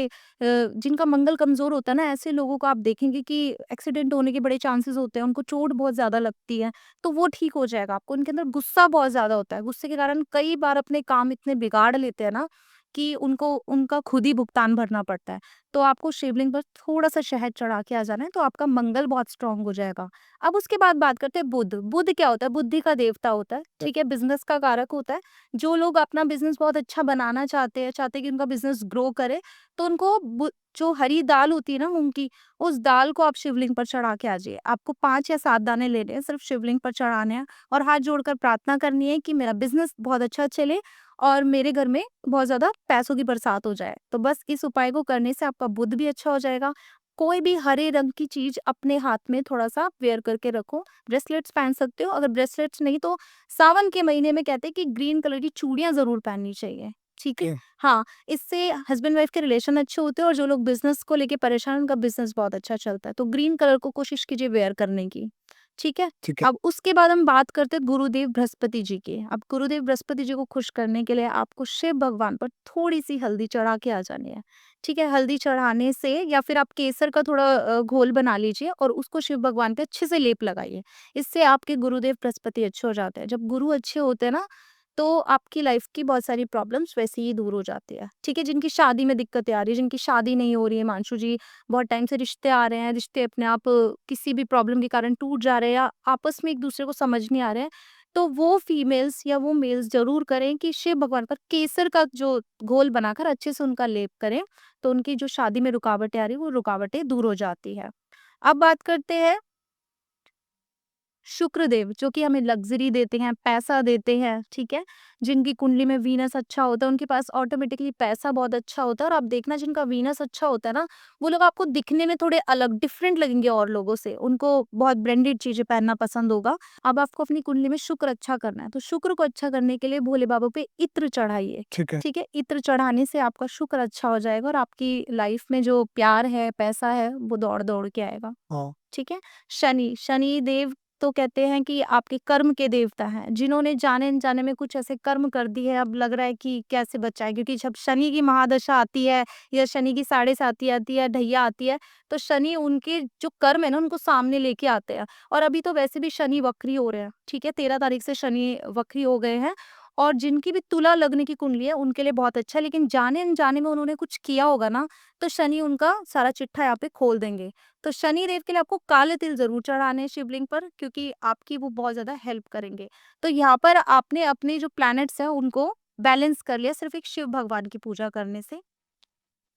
हैं जिनका मंगल कमज़ोर होता है ना, ऐसे लोगों को आप देखेंगे कि एक्सीडेंट होने के बड़े चांसेस होते हैं, उनको चोट बहुत ज़्यादा लगती है, तो वो ठीक हो जाएगा आपको। उनके अंदर गुस्सा बहुत ज़्यादा होता है, गुस्से के कारण कई बार अपने काम इतने बिगाड़ लेते हैं ना कि उनको उनका खुद ही भुगतान भरना पड़ता है। तो आपको शिवलिंग पर थोड़ा-सा शहद चढ़ा के आ जाना है, तो आपका मंगल बहुत स्ट्रॉन्ग हो जाएगा। अब उसके बाद बात करते हैं बुध। बुध क्या होता है? बुद्धि का देवता होता है, ठीक है? बिज़नेस का कारक होता है। जो लोग अपना बिज़नेस बहुत अच्छा बनाना चाहते हैं कि उनका बिज़नेस ग्रो करे, तो उनको जो हरी दाल होती है ना मूँग की, उस दाल को आप शिवलिंग पर चढ़ा के आ जाइए। आपको 5 या 7 दाने लेने हैं, सिर्फ़ शिवलिंग पर चढ़ाने हैं और हाथ जोड़कर प्रार्थना करनी है कि मेरा बिज़नेस बहुत अच्छा चले और मेरे घर में बहुत ज़्यादा पैसों की बरसात हो जाए। तो बस इस उपाय को करने से आपका बुध भी अच्छा हो जाएगा। कोई भी हरे रंग की चीज़ अपने हाथ में थोड़ा-सा वेयर करके रखो। ब्रेसलेट्स पहन सकते हो, अगर ब्रेसलेट्स नहीं तो सावन के महीने में कहते हैं कि ग्रीन कलर की चूड़ियाँ ज़रूर पहननी चाहिए, ठीक है? ओके। हाँ, इससे हस्बैंड-वाइफ के रिलेशन अच्छे होते हैं और जो लोग बिज़नेस को लेके परेशान हैं, उनका बिज़नेस बहुत अच्छा चलता है। तो ग्रीन कलर को कोशिश कीजिए वेयर करने की, ठीक है? ठीक है। अब उसके बाद हम बात करते हैं गुरुदेव बृहस्पति जी की। अब गुरुदेव बृहस्पति जी को खुश करने के लिए आपको शिव भगवान पर थोड़ी-सी हल्दी चढ़ा के आ जानी है, ठीक है? हल्दी चढ़ाने से या फिर आप केसर का थोड़ा घोल बना लीजिए और उसको शिव भगवान पे अच्छे से लेप लगाइए। इससे आपके गुरुदेव बृहस्पति अच्छे हो जाते हैं। जब गुरु अच्छे होते हैं ना, तो आपकी लाइफ की बहुत सारी प्रॉब्लम्स वैसे ही दूर हो जाती है, ठीक है? जिनकी शादी में दिक्कतें आ रही है, जिनकी शादी नहीं हो रही है, हिमांशु जी, बहुत टाइम से रिश्ते आ रहे हैं, रिश्ते अपने आप किसी भी प्रॉब्लम के कारण टूट जा रहे हैं या आपस में एक-दूसरे को समझ नहीं आ रहे हैं, तो वो फीमेल्स या वो मेल्स ज़रूर करें कि शिव भगवान पर केसर का जो घोल बनाकर अच्छे से उनका लेप करें, तो उनकी जो शादी में रुकावटें आ रही हैं, वो रुकावटें दूर हो जाती है। अब बात करते हैं शुक्रदेव, जो कि हमें लग्ज़री देते हैं, पैसा देते हैं, ठीक है? जिनकी कुंडली में वीनस अच्छा होता है, उनके पास ऑटोमेटिकली पैसा बहुत अच्छा होता है और आप देखना जिनका वीनस अच्छा होता है ना, वो लोग आपको दिखने में थोड़े अलग डिफरेंट लगेंगे और लोगों से। उनको बहुत ब्रांडेड चीज़ें पहनना पसंद होगा। अब आपको अपनी कुंडली में शुक्र अच्छा करना है, तो शुक्र को अच्छा करने के लिए भोले बाबा पे इत्र चढ़ाइए, ठीक है। ठीक है? इत्र चढ़ाने से आपका शुक्र अच्छा हो जाएगा और आपकी लाइफ में जो प्यार है, पैसा है, वो दौड़-दौड़ के आएगा। हाँ। ठीक है? शनि देव तो कहते हैं कि आपके कर्म के देवता हैं, जिन्होंने जाने-अनजाने में कुछ ऐसे कर्म कर दिए हैं, अब लग रहा है कि कैसे बचाएँ? क्योंकि जब शनि की महादशा आती है या शनि की साढ़े साती आती है, ढैया आती है, तो शनि उनके जो कर्म है ना, उनको सामने लेके आते हैं और अभी तो वैसे भी शनि वक्री हो रहे हैं, ठीक है? 13 तारीख से शनि वक्री हो गए हैं और जिनकी भी तुला लग्न की कुंडली है, उनके लिए बहुत अच्छा है, लेकिन जाने-अनजाने में उन्होंने कुछ किया होगा ना, तो शनि उनका सारा चिट्ठा यहाँ पे खोल देंगे। तो शनि देव के लिए आपको काले तिल ज़रूर चढ़ाने हैं शिवलिंग पर क्योंकि आपकी वो बहुत ज़्यादा हेल्प करेंगे। तो यहाँ पर आपने अपने जो प्लैनेट्स हैं उनको बैलेंस कर लिया सिर्फ़ एक शिव भगवान की पूजा करने से।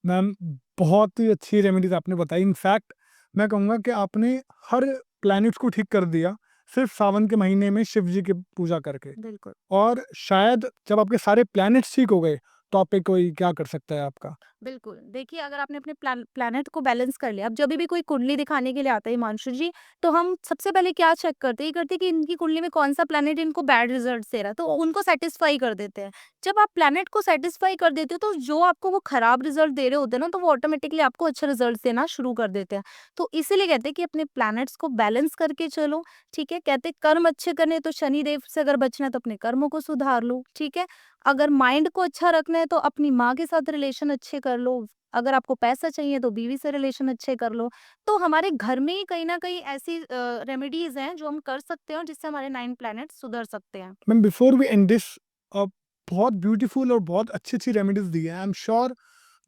मैम, बहुत ही अच्छी रेमेडीज़ आपने बताई। इनफैक्ट मैं कहूँगा कि आपने हर प्लैनेट्स को ठीक कर दिया, सिर्फ़ सावन के महीने में शिव जी की पूजा करके। बिल्कुल। और शायद जब आपके सारे प्लैनेट्स ठीक हो गए, तो आप पे कोई क्या कर सकता है आपका? बिल्कुल। देखिए अगर आपने अपने प्लैनेट को बैलेंस कर लिया, अब जभी भी कोई कुंडली दिखाने के लिए आता है हिमांशु जी, तो हम सबसे पहले क्या चेक करते हैं? ये करते हैं कि इनकी कुंडली में कौन-सा प्लैनेट इनको बैड रिजल्ट्स दे रहा है, तो उनको सैटिस्फाई कर देते हैं। जब आप प्लैनेट को सैटिस्फाई कर देते हो, तो जो आपको वो खराब रिजल्ट दे रहे होते हैं ना, तो वो ऑटोमेटिकली आपको अच्छे रिजल्ट्स देना शुरू कर देते हैं। तो इसीलिए कहते हैं कि अपने प्लैनेट्स को बैलेंस करके चलो, ठीक है? कहते हैं कर्म अच्छे करने हैं, तो शनिदेव से अगर बचना है, तो अपने कर्मों को सुधार लो, ठीक है? अगर माइंड को अच्छा रखना है तो अपनी माँ के साथ रिलेशन अच्छे कर लो। अगर आपको पैसा चाहिए तो बीवी से रिलेशन अच्छे कर लो। तो हमारे घर में ही कहीं न कहीं ऐसी रेमेडीज़ हैं जो हम कर सकते हैं और जिससे हमारे 9 प्लैनेट्स सुधर सकते हैं। Ma'am, before we end this, uh, बहुत ब्यूटीफुल और बहुत अच्छी-अच्छी रेमेडीज़ दी हैं। आई एम श्योर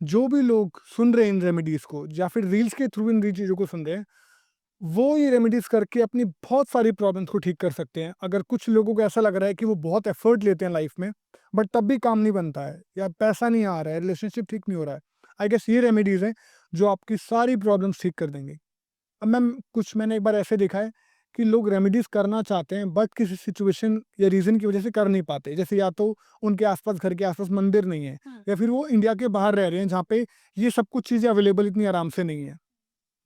जो भी लोग सुन रहे हैं इन रेमेडीज़ को या फिर रील्स के थ्रू इन चीज़ों को सुन रहे हैं, वो ये रेमेडीज़ करके अपनी बहुत सारी प्रॉब्लम्स को ठीक कर सकते हैं। अगर कुछ लोगों को ऐसा लग रहा है कि वो बहुत एफर्ट लेते हैं लाइफ में, बट तब भी काम नहीं बनता है या पैसा नहीं आ रहा है, रिलेशनशिप ठीक नहीं हो रहा है, आई गेस ये रेमेडीज़ हैं जो आपकी सारी प्रॉब्लम्स ठीक कर देंगी। अब मैम, कुछ मैंने एक बार ऐसे देखा है कि लोग रेमेडीज़ करना चाहते हैं बट किसी सिचुएशन या रीज़न की वजह से कर नहीं पाते। जैसे या तो उनके आस-पास, घर के आस-पास मंदिर नहीं है, हुँ। या फिर वो इंडिया के बाहर रह रहे हैं जहाँ पे ये सब कुछ चीज़ें अवेलेबल इतनी आराम से नहीं है।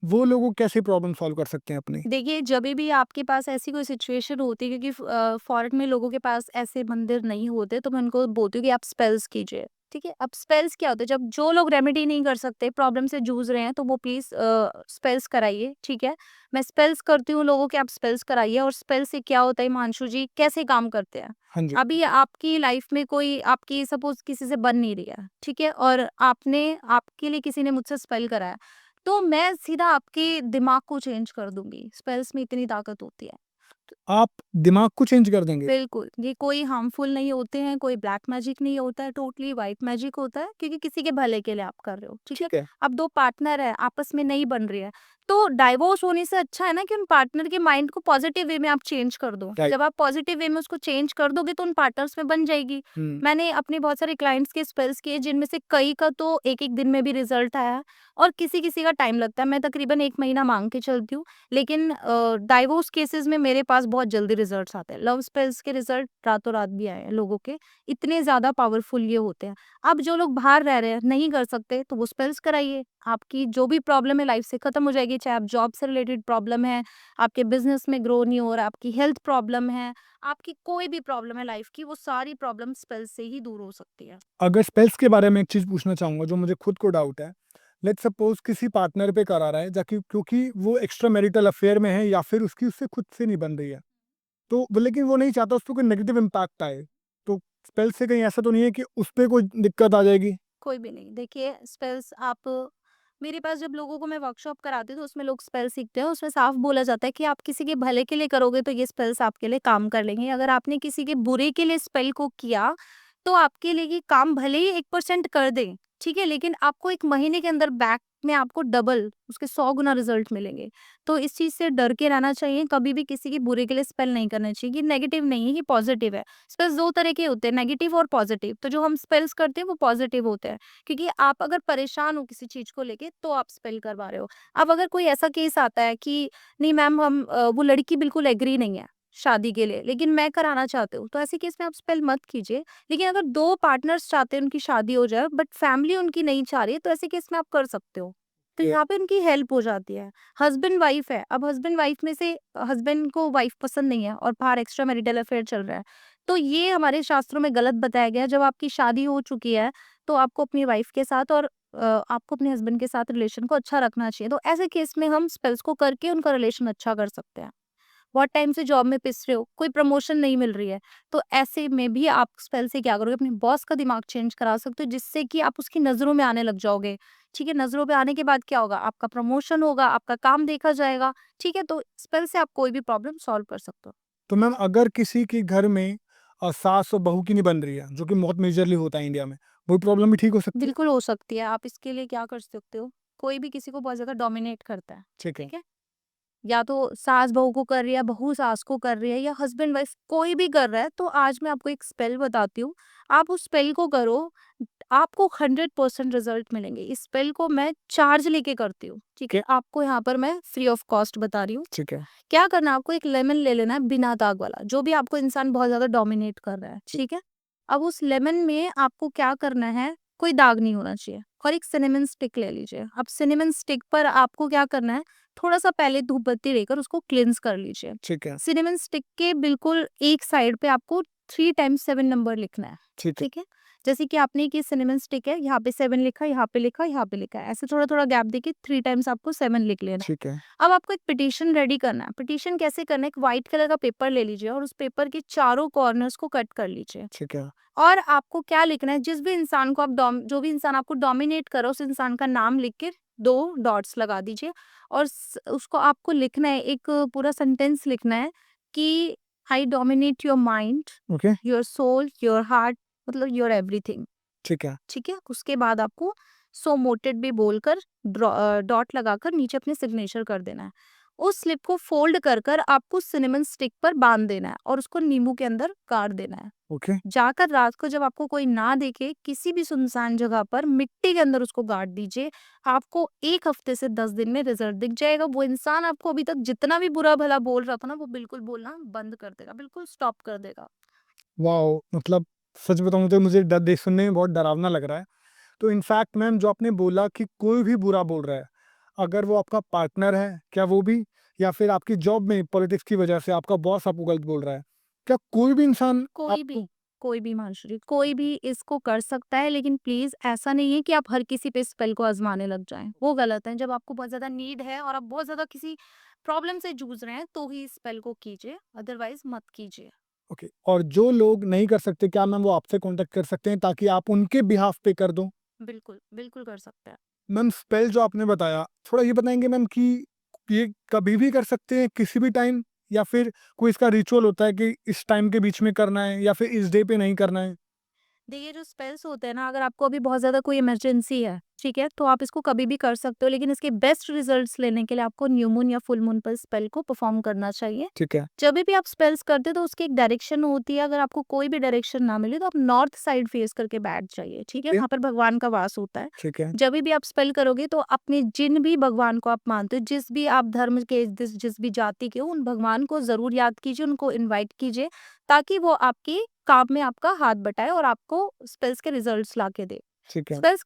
वो लोग कैसे प्रॉब्लम सॉल्व कर सकते हैं अपनी? देखिए, जभी भी आपके पास ऐसी कोई सिचुएशन होती है क्योंकि फॉरेन में लोगों के पास ऐसे मंदिर नहीं होते, तो मैं उनको बोलती हूँ कि आप स्पेल्स कीजिए। ठीक है? अब स्पेल्स क्या होते हैं, जब जो लोग रेमेडी नहीं कर सकते, प्रॉब्लम से जूझ रहे हैं, तो वो प्लीज़ स्पेल्स कराइए, ठीक है? मैं स्पेल्स करती हूँ लोगों के, आप स्पेल्स कराइए। और स्पेल से क्या होता है हिमांशु जी, कैसे काम करते हैं? हाँ जी। अभी आपकी लाइफ में कोई आपकी सपोज़ किसी से बन नहीं रही है, ठीक है? और आपके लिए किसी ने मुझसे स्पेल कराया, तो मैं सीधा आपके दिमाग को चेंज कर दूँगी। स्पेल्स में इतनी ताकत होती है। आप दिमाग को चेंज कर देंगे? बिल्कुल, ये कोई हार्मफुल नहीं होते हैं, कोई ब्लैक मैजिक नहीं होता है, टोटली व्हाइट मैजिक होता है, क्योंकि किसी के भले के लिए आप कर रहे हो, ठीक है? ठीक है। अब 2 पार्टनर है, आपस में नहीं बन रही है, तो डाइवोर्स होने से अच्छा है ना कि उन पार्टनर के माइंड को पॉजिटिव वे में आप चेंज कर दो। राइट। जब आप पॉजिटिव वे में उसको चेंज कर दोगे, तो उन पार्टनर्स में बन जाएगी। हुँ। मैंने अपने बहुत सारे क्लाइंट्स के स्पेल्स किए, जिनमें से कई का तो 1-1 दिन में भी रिजल्ट आया है, और किसी-किसी का टाइम लगता है। मैं तकरीबन 1 महीना माँग के चलती हूँ, लेकिन डाइवोर्स केसेस में मेरे पास बहुत जल्दी रिजल्ट्स आते हैं। लव स्पेल्स के रिजल्ट रातों-रात भी आए हैं लोगों के, इतने ज़्यादा पावरफुल ये होते हैं। अब जो लोग बाहर रह रहे हैं, नहीं कर सकते, तो वो स्पेल्स कराइए। आपकी जो भी प्रॉब्लम है लाइफ से खत्म हो जाएगी, चाहे आप जॉब से रिलेटेड प्रॉब्लम है, आपके बिज़नेस में ग्रो नहीं हो रहा, आपकी हेल्थ प्रॉब्लम है, आपकी कोई भी प्रॉब्लम है लाइफ की, वो सारी प्रॉब्लम स्पेल्स से ही दूर हो सकती है। अगर स्पेल्स के बारे में एक चीज़ पूछना चाहूँगा जो मुझे खुद को डाउट है। लेट्स सपोज़ किसी पार्टनर पे करा रहा है जाकि क्योंकि वो एक्स्ट्रा मैरिटल अफ़ेयर में है या फिर उसकी उससे खुद से नहीं बन रही है। तो वो लेकिन वो नहीं चाहता उस पे कोई नेगेटिव इम्पैक्ट आए। तो स्पेल्स से कहीं ऐसा तो नहीं है कि उस पे कोई दिक्कत आ जाएगी? कोई भी नहीं। देखिए, स्पेल्स आप मेरे पास जब लोगों को मैं वर्कशॉप कराती हूँ, तो उसमें लोग स्पेल सीखते हैं। उसमें साफ बोला जाता है कि आप किसी के भले के लिए करोगे, तो ये स्पेल्स आपके लिए काम कर लेंगे। अगर आपने किसी के बुरे के लिए स्पेल को किया, तो आपके लिए ये काम भले ही 1% कर दें, ठीक है? लेकिन आपको 1 महीने के अंदर बैक में आपको डबल उसके 100 गुना रिज़ल्ट मिलेंगे। तो इस चीज़ से डर के रहना चाहिए, कभी भी किसी के बुरे के लिए स्पेल नहीं करना चाहिए। ये नेगेटिव नहीं है, ये पॉज़िटिव है। स्पेल्स 2 तरह के होते हैं, नेगेटिव और पॉज़िटिव। तो जो हम स्पेल्स करते हैं, वो पॉज़िटिव होते हैं। क्योंकि आप अगर परेशान हो किसी चीज़ को लेके, तो आप स्पेल करवा रहे हो। अब अगर कोई ऐसा केस आता है कि नहीं मैम, वो लड़की बिल्कुल एग्री नहीं है शादी के लिए, लेकिन मैं कराना चाहती हूँ, तो ऐसे केस में आप स्पेल मत कीजिए। लेकिन अगर 2 पार्टनर्स चाहते हैं उनकी शादी हो जाए, बट फैमिली उनकी नहीं चाह रही है, तो ऐसे केस में आप कर सकते हो। तो ये यहाँ पे उनकी हेल्प हो जाती है। हस्बैंड वाइफ है, अब हस्बैंड वाइफ में से हस्बैंड को वाइफ पसंद नहीं है और बाहर एक्स्ट्रा मैरिटल अफेयर चल रहा है, तो ये हमारे शास्त्रों में गलत बताया गया है। जब आपकी शादी हो चुकी है, तो आपको अपनी वाइफ के साथ और आपको अपने हस्बैंड के साथ रिलेशन को अच्छा रखना चाहिए। तो ऐसे केस में हम स्पेल्स को करके उनका रिलेशन अच्छा कर सकते हैं। बहुत टाइम से जॉब में पिस रहे हो, कोई प्रमोशन नहीं मिल रही है, तो ऐसे में भी आप स्पेल से क्या करोगे, अपने बॉस का दिमाग चेंज करा सकते हो, जिससे कि आप उसकी नज़रों में आने लग जाओगे। ठीक है? नज़रों पे आने के बाद क्या होगा, आपका प्रमोशन होगा, आपका काम देखा जाएगा। ठीक है? तो स्पेल से आप कोई भी प्रॉब्लम सॉल्व कर सकते हो। तो मैम अगर किसी के घर में सास और बहू की नहीं बन रही है, जो कि बहुत मेजरली होता है इंडिया में, वो प्रॉब्लम भी ठीक हो सकती है? बिल्कुल हो सकती है। आप इसके लिए क्या कर सकते हो, कोई भी किसी को बहुत ज़्यादा डोमिनेट करता है, ठीक है। ठीक है? या तो सास बहू को कर रही है, बहू सास को कर रही है, या हस्बैंड वाइफ कोई भी कर रहा है, तो आज मैं आपको एक स्पेल बताती हूँ। आप उस स्पेल को करो, आपको 100% रिजल्ट मिलेंगे। इस स्पेल को मैं चार्ज लेके करती हूँ, ठीक है? आपको यहाँ पर मैं फ्री ऑफ कॉस्ट बता रही हूँ। ठीक है। क्या करना है, आपको एक लेमन ले लेना है बिना दाग वाला, जो भी आपको इंसान बहुत ज्यादा डोमिनेट कर रहा है, ठीक है? अब उस लेमन में आपको क्या करना है, कोई दाग नहीं होना चाहिए, और एक सिनेमन स्टिक ले लीजिए। अब सिनेमन स्टिक पर आपको क्या करना है, थोड़ा सा पहले धूप बत्ती लेकर उसको क्लींस कर लीजिए। ठीक है। सिनेमन स्टिक के बिल्कुल एक साइड पे आपको 3 टाइम्स 7 नंबर लिखना है, ठीक है। ठीक है? जैसे कि आपने कि सिनेमन स्टिक है, यहाँ पे 7 लिखा, यहाँ पे लिखा, यहाँ पे लिखा है, ऐसे थोड़ा थोड़ा गैप देके 3 टाइम्स आपको 7 लिख लेना है। ठीक है। अब आपको एक पिटीशन रेडी करना है। पिटीशन कैसे करना है, एक व्हाइट कलर का पेपर ले लीजिए और उस पेपर के चारों कॉर्नर्स को कट कर लीजिए। ठीक है। और आपको क्या लिखना है, जिस भी इंसान को आप जो भी इंसान आपको डोमिनेट कर रहा है, उस इंसान का नाम लिख के 2 डॉट्स लगा दीजिए, और उसको आपको लिखना है, एक पूरा सेंटेंस लिखना है कि I dominate your mind, okay. Your soul, your heart, मतलब योर एवरीथिंग। ठीक है। ठीक है? उसके बाद आपको सो मोटेड भी बोलकर डॉट लगाकर नीचे अपने सिग्नेचर कर देना है। उस स्लिप को फोल्ड कर कर आपको सिनेमन स्टिक पर बांध देना है और उसको नींबू के अंदर गाड़ देना है। ओके। जाकर रात को जब आपको कोई ना देखे, किसी भी सुनसान जगह पर मिट्टी के अंदर उसको गाड़ दीजिए। आपको 1 हफ्ते से 10 दिन में रिजल्ट दिख जाएगा। वो इंसान आपको अभी तक जितना भी बुरा भला बोल रहा था ना, वो बिल्कुल बोलना बंद कर देगा, बिल्कुल स्टॉप कर देगा। वाओ! मतलब सच बताऊँ तो मुझे डर देख सुनने में बहुत डरावना लग रहा है। तो इनफैक्ट मैम जो आपने बोला कि कोई भी बुरा बोल रहा है, अगर वो आपका पार्टनर है, क्या वो भी? या फिर आपकी जॉब में पॉलिटिक्स की वजह से आपका बॉस आपको गलत बोल रहा है, क्या कोई भी इंसान कोई आपको भी कोई भी मानसुरी, कोई भी इसको कर सकता है, लेकिन प्लीज़ ऐसा नहीं है कि आप हर किसी पे स्पेल को आज़माने लग जाएँ, वो गलत है। जब आपको बहुत ज़्यादा नीड है और आप बहुत ज़्यादा किसी प्रॉब्लम से जूझ रहे हैं, तो ही स्पेल को कीजिए, अदरवाइज़ मत कीजिए। ओके, और जो लोग नहीं कर सकते, क्या मैम वो आपसे कॉन्टैक्ट कर सकते हैं ताकि आप उनके बिहाफ पे कर दो? बिल्कुल, बिल्कुल कर सकते हैं। मैम स्पेल जो आपने बताया, थोड़ा ये बताएँगे मैम कि ये कभी भी कर सकते हैं, किसी भी टाइम, या फिर कोई इसका रिचुअल होता है कि इस टाइम के बीच में करना है या फिर इस डे पे नहीं करना है? देखिए, जो स्पेल्स होते हैं ना, अगर आपको अभी बहुत ज़्यादा कोई इमरजेंसी है, ठीक है? तो आप इसको कभी भी कर सकते हो, लेकिन इसके बेस्ट रिजल्ट्स लेने के लिए आपको न्यू मून या फुल मून पर स्पेल को परफॉर्म करना चाहिए। ठीक है, जभी भी आप स्पेल्स करते हो तो उसकी एक डायरेक्शन होती है, अगर आपको कोई भी डायरेक्शन ना मिले तो आप नॉर्थ साइड फेस करके बैठ जाइए, ठीक है? फिर? वहाँ पर भगवान का वास होता है। ठीक है, जभी भी आप स्पेल करोगे तो अपने जिन भी भगवान को आप मानते हो, जिस भी आप धर्म के, जिस भी जाति के हो, उन भगवान को ज़रूर याद कीजिए, उनको इनवाइट कीजिए, ताकि वो आपके काम में आपका हाथ बटाए और आपको स्पेल्स के रिजल्ट्स ला के दे। ठीक है, स्पेल्स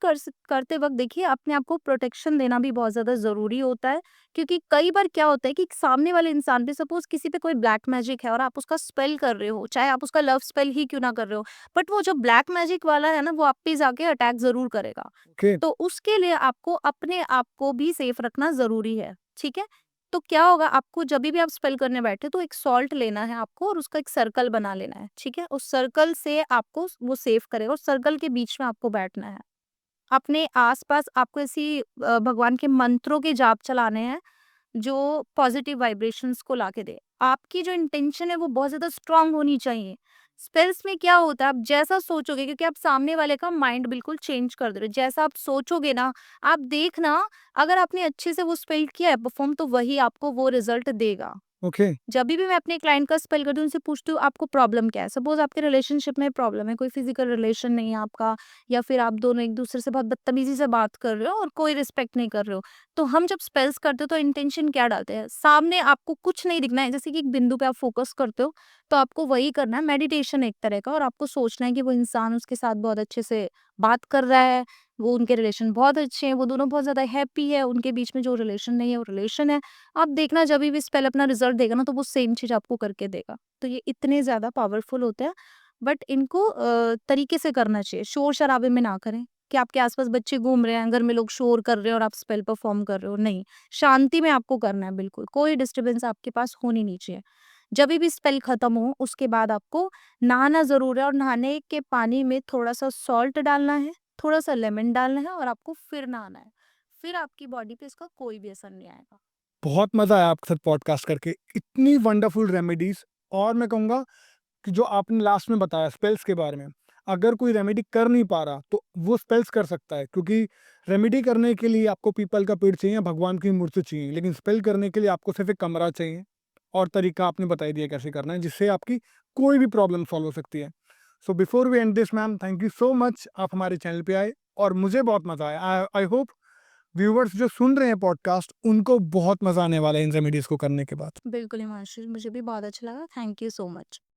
करते वक़्त देखिए, अपने आप को प्रोटेक्शन देना भी बहुत ज़्यादा ज़रूरी होता है, क्योंकि कई बार क्या होता है कि सामने वाले इंसान पे, सपोज़ किसी पे कोई ब्लैक मैजिक है और आप उसका स्पेल कर रहे हो, चाहे आप उसका लव स्पेल ही क्यों ना कर रहे हो, बट वो जो ब्लैक मैजिक वाला है ना, वो आप पे जाके अटैक ज़रूर करेगा। ओके, तो उसके लिए आपको अपने आप को भी सेफ रखना ज़रूरी है, ठीक है? तो क्या होगा, आपको जभी भी आप स्पेल करने बैठे तो एक सॉल्ट लेना है आपको और उसका एक सर्कल बना लेना है, ठीक है? उस सर्कल से आपको वो सेव करेगा और सर्कल के बीच में आपको बैठना है। अपने आस-पास आपको ऐसी भगवान के मंत्रों के जाप चलाने हैं, जो पॉजिटिव वाइब्रेशंस को लाके दे। आपकी जो इंटेंशन है वो बहुत ज़्यादा स्ट्रॉन्ग होनी चाहिए। स्पेल्स में क्या होता है, आप जैसा सोचोगे, क्योंकि आप सामने वाले का माइंड बिल्कुल चेंज कर दे रहे हो। जैसा आप सोचोगे ना, आप देखना, अगर आपने अच्छे से वो स्पेल किया है परफॉर्म, तो वही आपको वो रिजल्ट देगा। ओके, जभी भी मैं अपने क्लाइंट का स्पेल करती हूँ, उनसे पूछती हूँ आपको प्रॉब्लम क्या है? सपोज़ आपके रिलेशनशिप में प्रॉब्लम है, कोई फिज़िकल रिलेशन नहीं है आपका, या फिर आप दोनों एक-दूसरे से बहुत बदतमीज़ी से बात कर रहे हो और कोई रिस्पेक्ट नहीं कर रहे हो। तो हम जब स्पेल्स करते हो तो इंटेंशन क्या डालते हैं? सामने आपको कुछ नहीं दिखना है, जैसे कि एक बिंदु पे आप फ़ोकस करते हो, तो आपको वही करना है, मेडिटेशन एक तरह का, और आपको सोचना है कि वो इंसान उसके साथ बहुत अच्छे से बात कर रहा है, वो उनके रिलेशन बहुत अच्छे हैं, वो दोनों बहुत ज़्यादा हैप्पी है, उनके बीच में जो रिलेशन नहीं है, वो रिलेशन है। आप देखना, जभी भी स्पेल अपना रिजल्ट देगा ना, तो वो सेम चीज़ आपको करके देगा। तो ये इतने ज़्यादा पावरफुल होते हैं, बट इनको तरीके से करना चाहिए, शोर-शराबे में ना करें कि आपके आस-पास बच्चे घूम रहे हैं, घर में लोग शोर कर रहे हैं और आप स्पेल परफॉर्म कर रहे हो, नहीं। शांति में आपको करना है बिल्कुल, कोई डिस्टर्बेंस आपके पास होनी नहीं चाहिए। जभी भी स्पेल खत्म हो, उसके बाद आपको नहाना ज़रूर है, और नहाने के पानी में थोड़ा-सा सॉल्ट डालना है, थोड़ा-सा लेमन डालना है और आपको फिर नहाना है। फिर आपकी बॉडी पे इसका कोई भी असर नहीं आएगा। बहुत मज़ा आया आपके साथ पॉडकास्ट करके, इतनी वंडरफुल रेमेडीज़। और मैं कहूँगा कि जो आपने लास्ट में बताया स्पेल्स के बारे में, अगर कोई रेमेडी कर नहीं पा रहा, तो वो स्पेल्स कर सकता है, क्योंकि रेमेडी करने के लिए आपको पीपल का पेड़ चाहिए, भगवान की मूर्ति चाहिए, लेकिन स्पेल करने के लिए आपको सिर्फ़ एक कमरा चाहिए, और तरीका आपने बता ही दिया कैसे करना है, जिससे आपकी कोई भी प्रॉब्लम सॉल्व हो सकती है। So before we end this ma'am, thank you so much, आप हमारे चैनल पे आए और मुझे बहुत मज़ा आया। आई होप व्यूअर्स जो सुन रहे हैं पॉडकास्ट, उनको बहुत मज़ा आने वाला है इन रेमेडीज़ को करने के बाद। बिल्कुल हिमांशु, मुझे भी बहुत अच्छा लगा। Thank you so much.